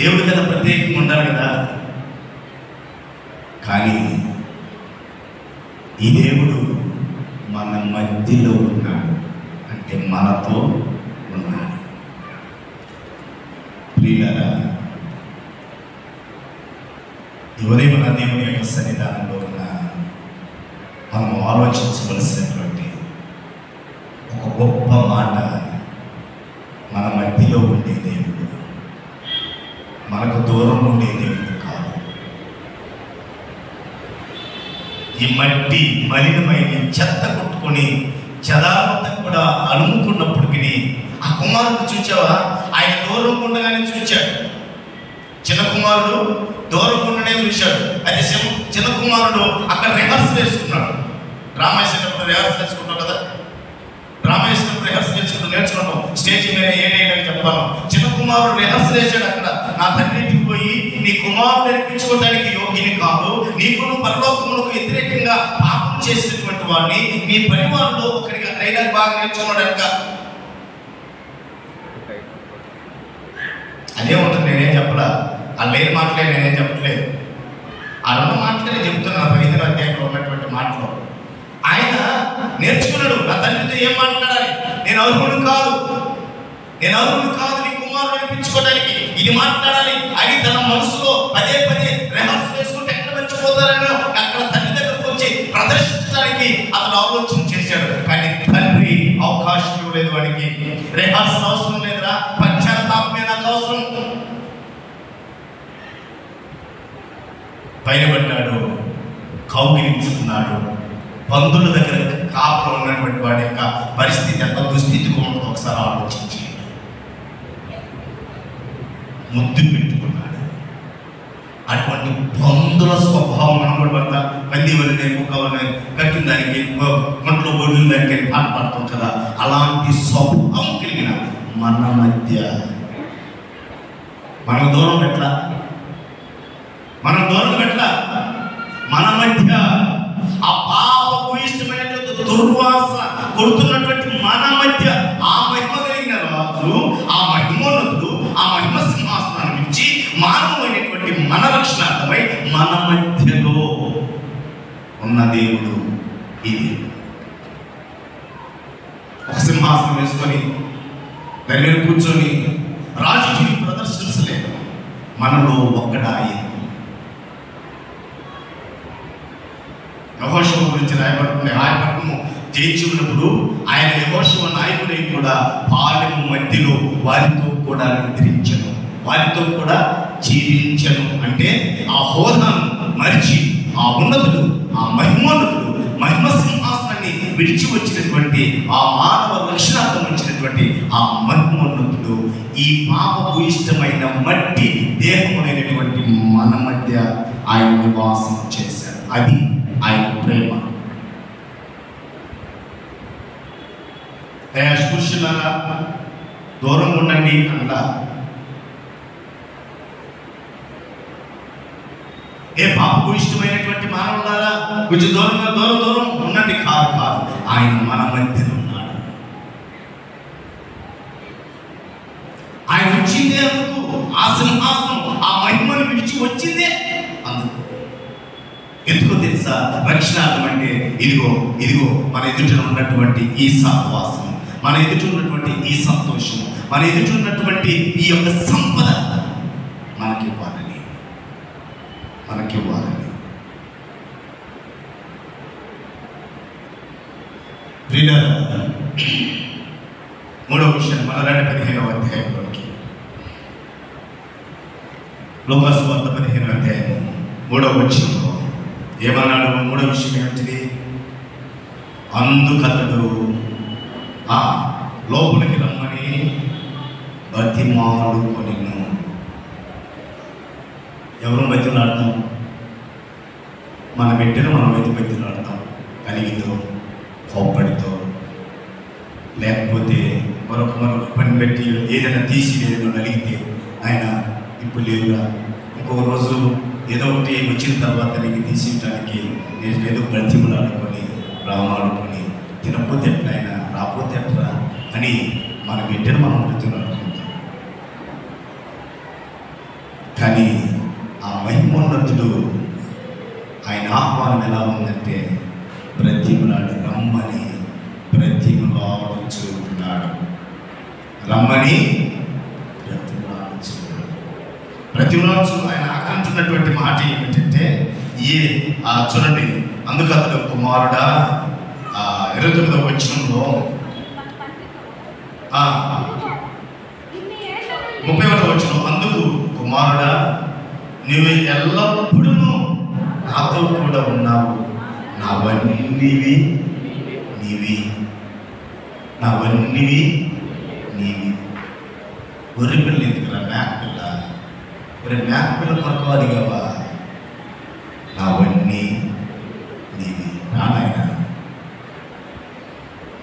దేవుడు కదా ప్రత్యేకంగా ఉండాలి కదా. కానీ ఈ దేవుడు మన మధ్యలో ఉన్నాడు, అంటే మనతో ఉన్నాడు. ప్రియులారా, ఉదయం మన దేవుని యొక్క సన్నిధానంలో ఉన్న మనం ఆలోచించవలసినటువంటి ఒక గొప్ప మాట, మన మధ్యలో ఉండే దేవుడు మనకు దూరం ఉండే దేవుడు కాదు. ఈ మట్టి మలినమైన చెత్త కొట్టుకొని చెదారంతా కూడా అలుముకున్నప్పటికీ ఆ కుమారుడు చూచావా, ఆయన దూరం ఉండగానే చూచాడు. చిన్న కుమారుడు దూరం ఉండనే చూశాడు. అయితే చిన్న కుమారుడు అక్కడ రిహర్సల్ వేసుకున్నాడు. డ్రామా వేసేటప్పుడు రిహర్సల్ వేసుకుంటాం కదా, డ్రామా వేసినప్పుడు రిహర్సల్ నేర్చుకుంటాం. స్టేజ్ మీద ఏడేయడానికి చెప్పాను. చిన్న కుమారుడు రిహర్సల్ వేసాడు అక్కడ. నా తండ్రికి పోయి నీ కుమారుడు నేర్పించుకోవడానికి యోగ్యుని కాదు, నీకును పరలోకములకు వ్యతిరేకంగా పాపం చేసినటువంటి వాడిని నీ పరివారంలో ఒకరిగా డైలాగ్ బాగా నేర్చుకున్నాడు కనుక అదే ఉంటుంది. నేనేం చెప్పలా, ఆ లేని మాటలే నేనేం చెప్పట్లేదు, ఆ 2 మాటలే చెప్తున్నాను. 15వ అధ్యాయంలో ఉన్నటువంటి మాటలు ఆయన నేర్చుకున్నాడు. నా తండ్రితో ఏం మాట్లాడాలి, నేను అర్హుడు కాదు నీ కుమారుడు అనిపించుకోవడానికి ఇది మాట్లాడాలి అని తన మనసులో పదే రిహర్సల్ చేసుకుంటే ఎక్కడ మర్చిపోతారని అక్కడ తండ్రి దగ్గరకు వచ్చి ప్రదర్శించడానికి అతను ఆలోచన చేశాడు. కానీ తండ్రి అవకాశం ఇవ్వలేదు. వాడికి రిహర్సల్ అవసరం లేదురా, పశ్చాత్తాపమే నాకు అవసరం. పైనబడ్డాడు, కౌగిలించుకున్నాడు. పందుల దగ్గర కాపులో ఉన్నటువంటి వాడి యొక్క పరిస్థితి ఎంత దుస్థితిగా ఉంటుందో ఒకసారి ఆలోచించి ముద్దు పెట్టుకున్నాడు. అటువంటి పందుల స్వభావం అనబడతా పంది వల్ల ముఖవని కట్టిన దానికి ఒంట్లో బొడ్లు దానికి పాట పాడతాం కదా, అలాంటి స్వభావం కలిగిన మన మధ్య మనం దూరం పెట్టలా, మన మధ్య ఆ పాపకు ఇష్టమైనటువంటి దుర్వాసన కొడుతున్నటువంటి మన మధ్య ఆ మహిమ కలిగిన రాజు, ఆ మహిమోన్నతుడు, ఆ మహిమ సింహాసనాన్ని ఇచ్చి మానవులైనటువంటి మన రక్షణార్థమై మన మధ్యలో ఉన్న దేవుడు ఇది. ఒక సింహాసనం వేసుకొని దాని మీద కూర్చొని రాజుని ప్రదర్శించలేదు, మనలో ఒక్కడాయి. యెహోషువ గురించి రాయబడుతుంది. ఆయనను జయించి ఉన్నప్పుడు ఆయన యెహోషువ నాయకుడై కూడా పాలెము మధ్యలో వారితో కూడా నిద్రించను, వారితో కూడా జీవించను. అంటే ఆ హోదాను మరిచి ఆ ఉన్నతుడు, ఆ మహిమోన్నతుడు, మహిమ సింహాసనాన్ని విడిచి వచ్చినటువంటి ఆ మానవ రక్షణార్థం వచ్చినటువంటి ఆ మహిమోన్నతుడు ఈ పాపకు ఇష్టమైన మట్టి దేహములైనటువంటి మన మధ్య ఆయన నివాసం చేశాడు. అది ఆయన ప్రేమ. పురుషులారా దూరం ఉండండి అంట. ఏ పాపకు ఇష్టమైనటువంటి మానవులారా కొంచెం దూరం ఉండండి కాదు, ఆయన మన మధ్యన ఉన్నాడు. ఆయన వచ్చిందే అందుకు, ఆ సింహాసనం ఆ మహిమను విడిచి వచ్చిందే అందుకు. ఎందుకో తెలుసా, రక్షణార్థం అంటే ఇదిగో మన ఎదుట ఉన్నటువంటి ఈ సహవాసం, మన ఎదుట ఉన్నటువంటి ఈ సంతోషం, మన ఎదుట ఉన్నటువంటి ఈ యొక్క సంపద మనకివ్వాలని. మూడవ విషయం మన 15వ అధ్యాయంలోనికి, లూకాసు వార్త 15వ అధ్యాయం 3వ వచనంలో ఏమన్నాడు? మూడవ విషయం ఏమిటిది? అందుకతడు లోపలికి రమ్మని బతిమాలుకొనెను. ఎవరు బతిలాడతాం? మన బిడ్డను మనం బతిలాడతాం, కలిగితో, కోప్పడితో, లేకపోతే మరొక పని పెట్టి ఏదైనా తీసి ఏదైనా అడిగితే ఆయన ఇప్పుడు లేదురా, ఇంకొక రోజు ఏదో ఒకటి వచ్చిన తర్వాత నీకు తీసేయటానికి నేను ఏదో బ్రతిమలాడుకొని రామాడుకొని తినపోతే ఎట్లా, ఆయన రాకపోతే ఎట్లా అని మన బిడ్డను మనం బ్రతిమలాడుకుంటాం. కానీ ఆ మహిమోన్నతుడు ఆయన ఆహ్వానం ఎలా ఉందంటే బ్రతిమలాడు, రమ్మని బ్రతిమలాడుచున్నాడు, రమ్మని బ్రతిమలాడుచు. ఆయన ఆకంటున్నటువంటి మాట ఏమిటంటే చూడండి, అందుకు అతడు కుమారుడా 29వ వచనంలో 30వ వచనం, అందుకు కుమారుడా నీవు ఎల్లప్పుడూ నాతో కూడా ఉన్నావు, నావన్నీవి నీవి, నావన్నీవి నీవి. గొర్రె పిల్ల ఎందుకురా? మేక పిల్ల, మేక పిల్ల కొరకు అడిగావా? నావన్నీ నీవి, నాయన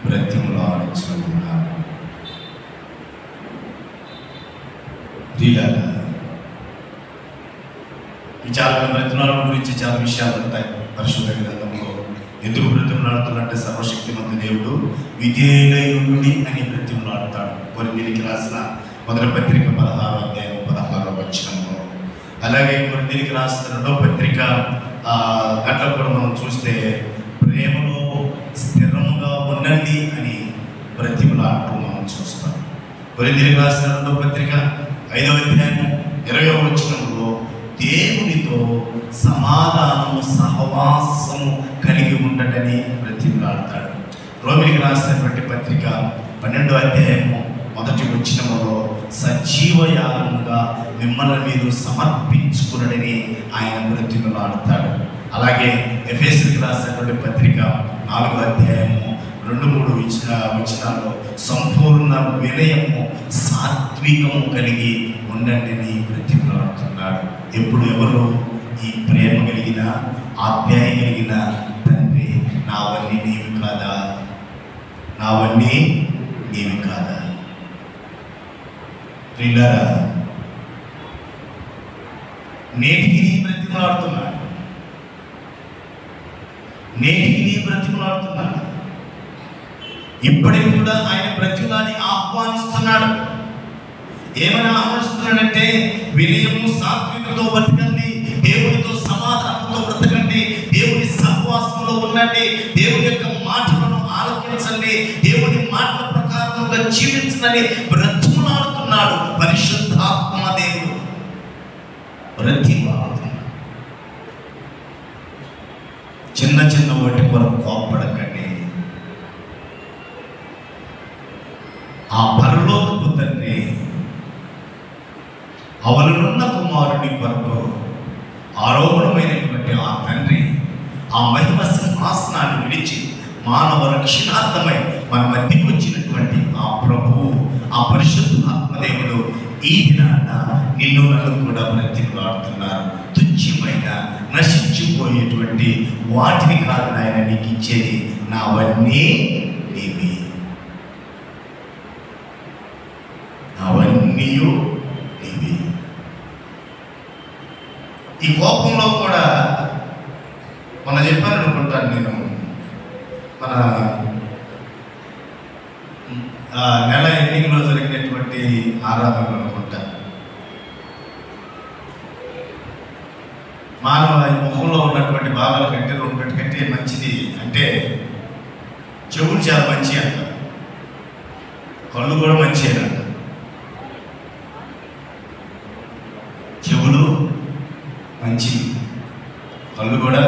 బ్రతిమలాడుచున్నాడు. చాలా బ్రతిమలాడడం గురించి చాలా విషయాలు ఉంటాయి పరిశుద్ధ గ్రంథంలో. ఎందుకు బ్రతిమలాడుతున్నట్టే సర్వశక్తిమంత దేవుడు విధేయుడై అని బ్రతిమలాడుతాడు. కొరింథీయులకు రాసిన మొదటి పత్రిక 16వ అధ్యాయం 16వ వచనంలో, అలాగే కొరింథీయులకు రాసిన 2వ పత్రిక దాంట్లో కూడా మనం చూస్తే ప్రేమలో స్థిరముగా ఉండండి అని బ్రతిమలాడటం మనం చూస్తాం. కొరింథీయులకు రాసిన 2వ పత్రిక 5వ అధ్యాయం 20వ వచనంలో దేవునితో సమాధానము సహవాసము కలిగి ఉండటని బ్రతిమలాడతాడు. రోమిలికి రాసినటువంటి పత్రిక 12వ అధ్యాయము 1వ వచనములో సజీవయాగముగా మిమ్మల్ని మీరు సమర్పించుకునడని ఆయన బ్రతిమలాడతాడు. అలాగే ఎఫెసీయులకు రాసినటువంటి పత్రిక 4వ అధ్యాయము 2-3 వచనాల్లో సంపూర్ణ వినయము సాత్వికము కలిగి ఉండండి అని బ్రతిమలాడుతున్నాడు. ఎప్పుడు ఎవరు? ఈ ప్రేమ కలిగిన, ఆప్యాయం కలిగిన తండ్రి, నావన్నీ నీవి కాదా, నావన్నీ నీవి కాదా? ప్రియులారా, నేటికి నీ బ్రతిమలాడుతున్నాడు, నేటికి నీ బ్రతిమలాడుతున్నాడు. ఇప్పటికి కూడా ఆయన బ్రతిమలాడి ఆహ్వానిస్తున్నాడు. ఏమని ఆహ్వానిస్తున్నాడంటే వినయము సాత్వికతో బ్రతకండి, దేవునితో సమాధానంతో బ్రతకండి, దేవుని సహవాసంలో ఉండండి, దేవుని యొక్క మాటలను ఆలోచించండి, దేవుని మాటల ప్రకారంగా జీవించండి బ్రతిమలాడుతున్నాడు. పరిశుద్ధాత్మ దేవుడు బ్రతిమలాడుతున్నాడు. చిన్న చిన్న వాటి కొరకు కోప్పడకండి. ఆ పరలోకపు తండ్రి అవనున్న కుమారుడి కొరకు ఆరోపణమైనటువంటి ఆ తండ్రి ఆ మహిమ సింహాసనాన్ని విడిచి మానవ రక్షణార్థమై మన మధ్యకు వచ్చినటువంటి ఆ ప్రభువు, ఆ పరిశుద్ధ ఆత్మదేవుడు ఈ దినాన నిన్ను నన్ను కూడా బ్రతిమలాడుతున్నారు. తుచ్చమైన నశించిపోయేటువంటి వాటిని కాదు ఆయన నీకు ఇచ్చేది, నావన్నీ నీవి, నావన్నీ నీవి. ఈ కోపంలో కూడా మొన్న చెప్పాను అనుకుంటాను నేను, మన నెల ఎండింగ్లో జరిగినటువంటి ఆరాధనలు అనుకుంటా, మానవ ముఖంలో ఉన్నటువంటి భాగాల కంటే 2 కంటే మంచిది అంటే చెవులు చాలా మంచి అంట, కళ్ళు కూడా మంచి అంట. చెవులు మంచి, కళ్ళు కూడా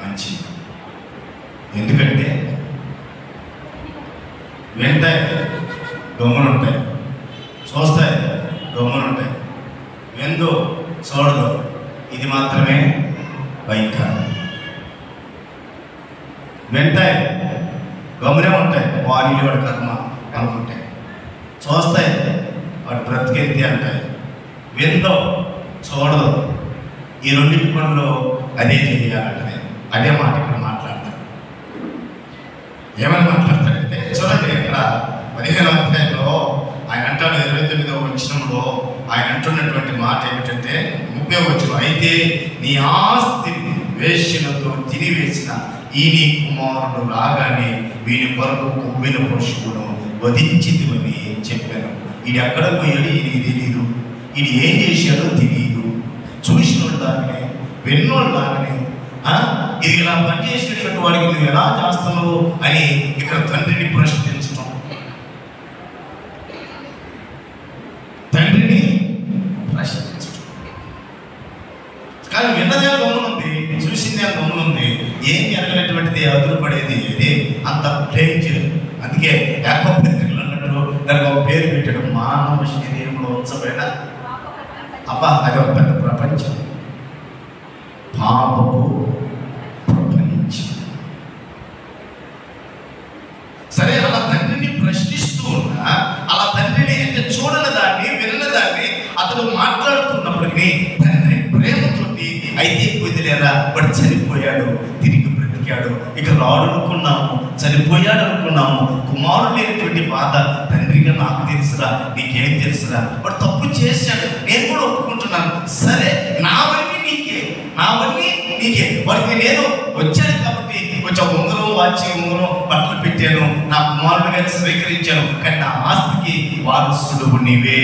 మంచి. ఎందుకంటే వెంటాయి, గమ్మునుంటాయి, చూస్తాయి గమ్మునుంటాయి, విందు చూడదు. ఇది మాత్రమే వైఖరి. వింటాయి, గమ్మునే ఉంటాయి, వాణిలో వాడి కర్మ అనుకుంటాయి. చూస్తాయి, వాడు బ్రతికెత్తి అంటాయి. విందో చూడదు. ఈ రెండింటి పనులు అదే చేయాలంటే అదే మాట ఇక్కడ మాట్లాడతాడు. ఏమని మాట్లాడతాడంటే చూడండి, ఇక్కడ 15వ అధ్యాయంలో ఆయన అంటాడు, 29వ వచనంలో ఆయన అంటున్నటువంటి మాట ఏమిటంటే 30వ వచనం, అయితే నీ ఆస్తిని వేశ్యలతో తినివేసిన ఈ నీ కుమారుడు రాగానే వీని కొరకు కొవ్విన పశువును వధించితివని చెప్పాను. ఇది ఎక్కడ పోయాడు ఇది తెలీదు, ఇది ఏం చేశాడో తెలియదు. చూసినోడు దాన్ని, విన్నోడు దాన్ని, ఇది ఇలా పనిచేసినటువంటి వాడికి నువ్వు ఎలా చేస్తున్నావు అని ఇక్కడ తండ్రిని ప్రశ్నించడం, తండ్రిని ప్రశ్నించడం. కానీ విన్నదే గమ్మునుంది, చూసిందే గమ్మునుంది, ఏం జరగనటువంటిది అదురుపడేది ఏది అంత డేంజర్. అందుకే యాకోబు పత్రికలు అన్నట్టు దానికి ఒక పేరు పెట్టాడు, మానవ శరీరంలో ఉంచబడిన అబ్బా అది ఒక పెద్ద ప్రపంచం, పాపపు ప్రపంచం. సరే, అలా తండ్రిని ప్రశ్నిస్తూ ఉన్నా, అలా తండ్రిని అంటే చూడని దాన్ని వినని దాన్ని అతను మాట్లాడుతున్నప్పటికీ తండ్రి ప్రేమతోటి అయితే కుదిలేరా వాడు చనిపోయాడు తిరిగి బ్రతికాడు, ఇక రాడు అనుకున్నాము, చనిపోయాడు అనుకున్నాము, కుమారుడు లేనటువంటి బాధ తండ్రిగా నాకు తెలుసురా, నీకేం తెలుసురా, వాడు తప్పు చేశాడు, నేను కూడా ఒప్పుకుంటున్నాను, సరే నావన్నీ నీకే, నావన్నీ నీకే, వాడికి నేను వచ్చాను కాబట్టి కొంచెం ఉంగరం వాచి ఉంగరం బట్టలు పెట్టాను, నా కుమారుడుగా స్వీకరించాను, కానీ నా ఆస్తికి వారసుడు నీవే,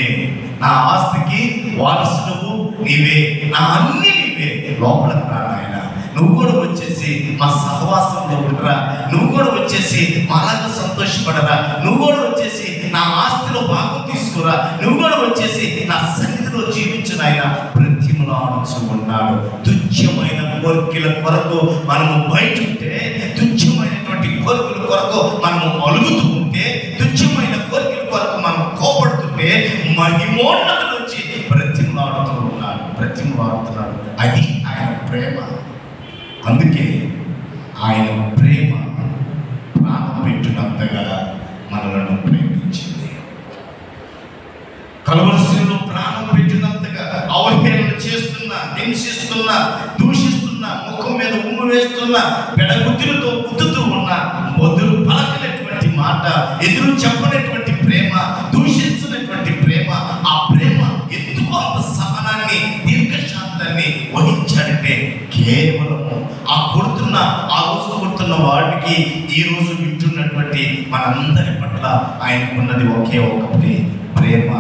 నా ఆస్తికి వారసుడు నీవే, నా అన్ని నీవే, లోపలికి రా నాయన, నువ్వు కూడా వచ్చేసి మా సహవాసంలో ఉండరా, నువ్వు కూడా వచ్చేసి మాలాగా సంతోషపడరా, నువ్వు కూడా వచ్చేసి నా ఆస్తిలో భాగం తీసుకురా, నువ్వు కూడా వచ్చేసి నా సన్నిధిలో జీవించిన ఆయన బ్రతిమలాడుచు ఉన్నాడు. తుచ్చమైన కోరికల కొరకు మనము బయట ఉంటే, తుచ్చమైనటువంటి కోరికల కొరకు మనము అలుగుతూ ఉంటే, తుచ్చమైన కోరికల కొరకు మనం కోపడుతుంటే మహిమోన్నతుడు వచ్చి బ్రతిమలాడుతూ ఉన్నాడు, బ్రతిమలాడుతున్నాడు. అది ఆయన ప్రేమ. అందుకే ఆయన ప్రేమ ప్రాణం పెట్టినంతగా మనలను ప్రేమించింది. కలువరిశిలో ప్రాణం పెట్టినంతగా అవహేళన చేస్తున్నా, హింసిస్తున్నా, దూషిస్తున్నా, ముఖం మీద ఉమ్ము వేస్తున్నా, పెడగుద్దులతో గుద్దుతూ ఉన్న, మొదలు పలకనటువంటి మాట, ఎదురు చెప్పనటువంటి ప్రేమ, దూషించినటువంటి ప్రేమ, ఆ ప్రేమ ఎందుకు అంత సహనాన్ని, దీర్ఘశాంతాన్ని వహించాడంటే కేవలము ఆ రోజు కొడుతున్న వాడికి ఈ రోజు వింటున్నటువంటి మనందరి పట్ల ఆయనకున్నది ఒకే ఒకటి ప్రేమ.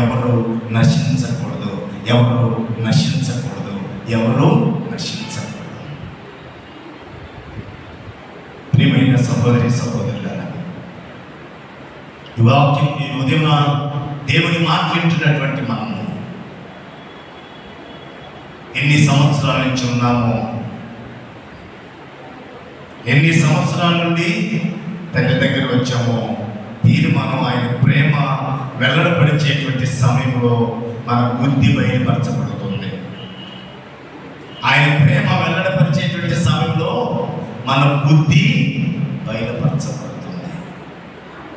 ఎవరు నశించకూడదు, ఎవరు నశించకూడదు, ఎవరు నశించకూడదు. ప్రియమైన సహోదరి సహోదరులారా, ఈ వాక్యం ఈ ఉదయం దేవుని మాట్లాడుతున్నటువంటి మనము ఎన్ని సంవత్సరాల నుంచి ఉన్నామో, ఎన్ని సంవత్సరాల నుండి తండ్రి దగ్గర వచ్చామో, తీర్మానం ఆయన ప్రేమ వెల్లడపరిచేటువంటి సమయంలో మన బుద్ధి బయలుపరచబడుతుంది. ఆయన ప్రేమ వెల్లడపరిచేటువంటి సమయంలో మన బుద్ధి బయలుపరచబడుతుంది.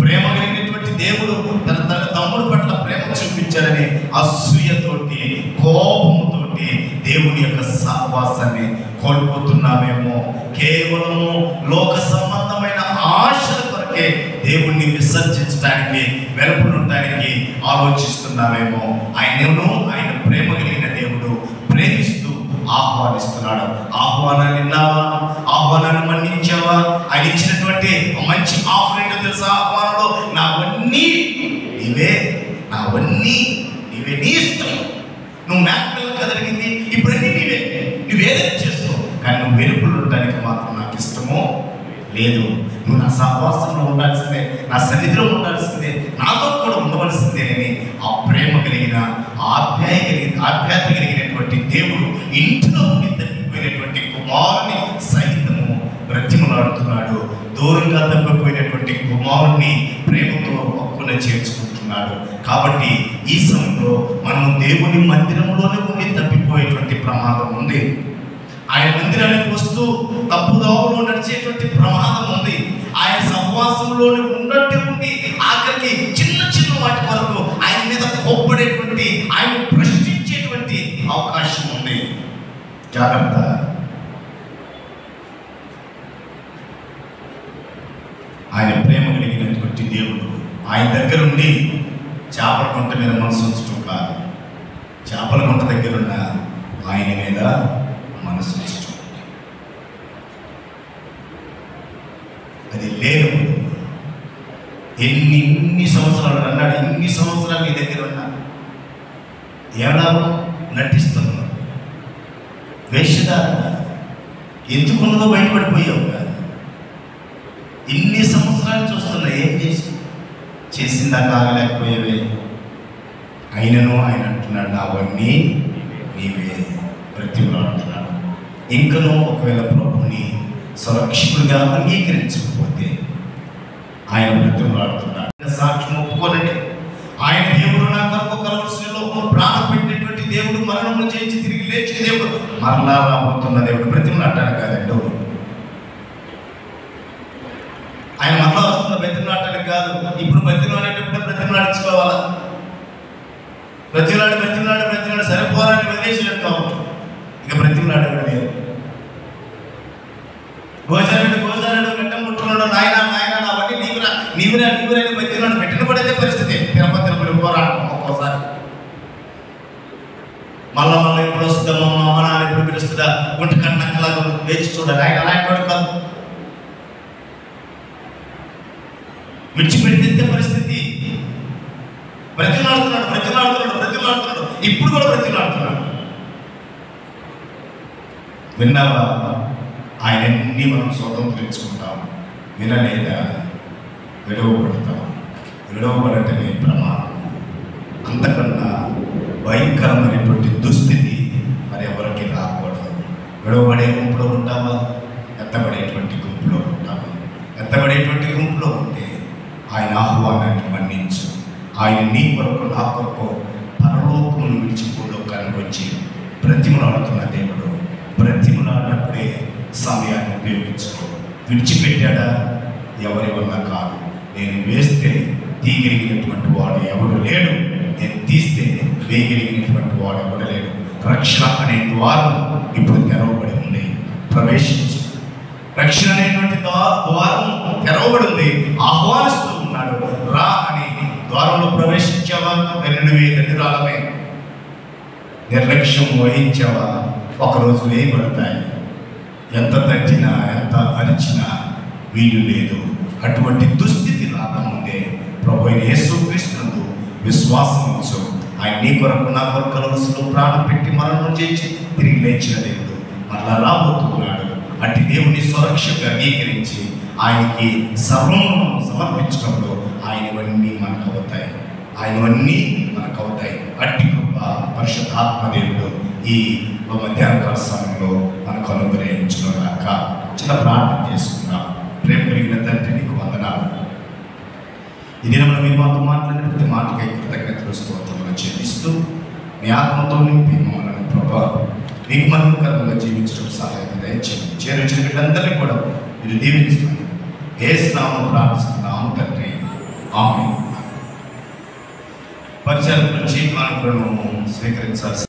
ప్రేమ కలిగినటువంటి దేవుడు తన తమ్ముడు పట్ల ప్రేమ చూపించాలని అసూయతోటి, కోపముతోటి దేవుని యొక్క సహవాసాన్ని కోల్పోతున్నామేమో, కేవలము లోక సంబంధమైన ఆశల కొరకే దేవుణ్ణి విసర్జించడానికి, వెలుపడడానికి ఆలోచిస్తున్నామేమో. ఆయన ప్రేమ కలిగిన దేవుడు ప్రేమిస్తూ ఆహ్వానిస్తున్నాడు. ఆహ్వానాన్ని విన్నావా? ఆహ్వానాన్ని మన్నించావా? ఆయన ఇచ్చినటువంటి మంచి ఆఫర్ ఏంటో తెలుసా? ఆహ్వానంలో నావన్నీ నీవే, నావన్నీ నీవే, నీ ఇష్టం. నువ్వు మేకపిల్లలు కదలిగింది, ఇప్పుడన్నీ నీవే, నువ్వేదైనా చేసుకో, కానీ నువ్వు వెలుపలు ఉండడానికి మాత్రం నాకు ఇష్టమో లేదు. నువ్వు నా సహవాసంలో ఉండాల్సిందే, నా సన్నిధిలో ఉండాల్సిందే, నాతో కూడా ఉండవలసిందే అని ఆ ప్రేమ కలిగిన ఆప్యాయత కలిగినటువంటి దేవుడు ఇంట్లో ఉండి తప్పిపోయినటువంటి కుమారుని సైతము బ్రతిమలాడుతున్నాడు. దూరంగా తప్పిపోయినటువంటి కుమారుని ప్రేమతో హక్కున చేర్చుకుంటున్నాడు. కాబట్టి ఈ సమయంలో మనం దేవుని మందిరంలోనే ఉండి తప్పిపోయేటువంటి ప్రమాదం ఉంది. ఆయన మందిరానికి వస్తూ తప్పుదోవలో నడిచేటువంటి ప్రమాదం ఉంది. ఆయన సహవాసంలోనే ఉన్నట్టు ఉండి ఆఖరికి చిన్న చిన్న వాటి వరకు ఆయన మీద కోప్పడేటువంటి, ఆయన ప్రశ్నించేటువంటి అవకాశం ఉంది. జాగ్రత్త. ఆయన ప్రేమ కలిగినటువంటి దేవుడు. ఆయన దగ్గర ఉండి చేపల గుంట మీద మనసు ఉంచడం కాదు, చేపల గుంట దగ్గర ఉన్న ఆయన మీద మనసు ఉంచడం. అది లేదు. ఎన్ని సంవత్సరాలు అన్నాడు, ఇన్ని సంవత్సరాలు నీ దగ్గర ఉన్నా ఏడాది నటిస్తున్నావు, వేషధారణ ఎందుకున్నదో బయటపడిపోయావు. ఇన్ని సంవత్సరాలు చూస్తున్నా, ఏం చేసిందా కాగలేకపోయేవే. అయినను ఆయన అంటున్నాడు, అవన్నీ నీవే బ్రతిమలాడుతున్నాడు. ఇంకనూ ఒకవేళ ప్రభుని సురక్షకుడిగా అంగీకరించకపోతే ఆయన బ్రతిమలాడుతున్నాడు. సాక్ష్యం ఒప్పుకోనండి. ఆయన దేవుడు నా కొరకు కలవరిలో ప్రాణం పెట్టినటువంటి దేవుడు, మరణంలో చేయించి తిరిగి లేచిన దేవుడు, మరలా రాబోతున్న దేవుడు. బ్రతిమలాడటానికి కాదండి, ఆయన మరలా వస్తున్న బ్రతిమలాడటానికి కాదు. ఇప్పుడు బ్రతిమలాడేటప్పుడు బ్రతిమలాడించుకోవాలా? బ్రతిమలాడి సరిపోరాని వదిలేసినట్టు కావచ్చు. ఇక బ్రతిమలాడేవాడు లేదు. గోజారుడు గడ్డం ముట్టుకున్నాడు, నాయన అవన్నీ నీవురా బ్రతిమలాడు పెట్టిన పడేదే పరిస్థితి. తిరుపతి పోరాటం ఒక్కోసారి మళ్ళా ఎప్పుడు వస్తుందో, మా నాన్న ఎప్పుడు పిలుస్తుందా, గుంట కన్నక్కలాగా వేచి చూడాలి. ఆయన అలాంటి కాదు, విడిచిపెడితే పరిస్థితి. బ్రతిమలాడుతున్నాడు. ఇప్పుడు కూడా బ్రతిమలాడుతున్నాడు. విన్నావా? ఆయన అన్ని మనం స్వతంత్రించుకుంటాం. వినలేదా? విడవబడటమే ప్రమాదం. అంతకన్నా భయంకరమైనటువంటి దుస్థితి మరి ఎవరికి రాకూడదు. విడవబడే గుంపులో ఉంటామా? ఎత్తబడేటువంటి గుంపులో ఉంటామా? ఎత్తబడేటువంటి గుంపులో ఉంటే ఆయన ఆహ్వానాన్ని మన్నించు. ఆయన నీ కొరకు నా కొరకు పరలోకమును విడిచి భూలోకానికి వచ్చి బ్రతిమలాడుతున్న దేవుడు. బ్రతిమలాడినప్పుడే సమయాన్ని ఉపయోగించుకో. విడిచిపెట్టాడా? ఎవరి వల్ల కాదు. నేను వేస్తే తీయగలిగినటువంటి వాడు ఎవడు లేడు, నేను తీస్తే వేయగలిగినటువంటి వాడు ఎవడు లేడు. రక్షణ అనే ద్వారం ఇప్పుడు తెరవబడి ఉంది, ప్రవేశించు. రక్షణ అనేటువంటి ద్వారం తెరవబడి ఉంది, ఆహ్వానిస్తూ ఉన్నాడు. రా అని ద్వారంలో ప్రవేశించావా? ధన్యురాలమే. నిర్లక్ష్యం వహించావా? ఒకరోజు వేయబడతాయి. ఎంత తట్టినా ఎంత అరిచినా వీలు లేదు. అటువంటి దుస్థితి రాకముందే ప్రభు అయిన యేసుక్రీస్తునందు విశ్వాసం ఉంచు. ఆయన నీ కొరకు నా కొరకు కలవరిలో ప్రాణం పెట్టి మరణం చేసి తిరిగి లేచిన దేవుడు మళ్ళా రాబోతున్నాడు. అట్టి దేవుని సురక్షగా అంగీకరించి ఆయనకి సర్వం సమర్పించినప్పుడు ఆయనవన్నీ మనకు అవుతాయి. అట్టి కృప పరిశుద్ధాత్మ దేవుడు ఈ మధ్యాహ్న కాల సమయంలో మనకు అనుగ్రహించుగాక. చిన్న ప్రార్థన చేసుకున్నాం. ప్రేమ కలిగిన తండ్రి, నీకు వందనాలు. ఇది మనం మీ మాతో మాట్లాడిన ప్రతి మాటకై కృతజ్ఞతలు స్తోత్రములు చెల్లిస్తూ మీ ఆత్మతో నింపి మమ్మల్ని ప్రభా మీకు మహిమకరంగా జీవించడం సహాయం దయచేయండి. చేరించిన వీళ్ళందరినీ కూడా మీరు దీవించమని యేసు నామమున ప్రార్థిస్తున్నాము తండ్రి, ఆమేన్. పరిచయం నుంచి మనకు స్వీకరించాల్సి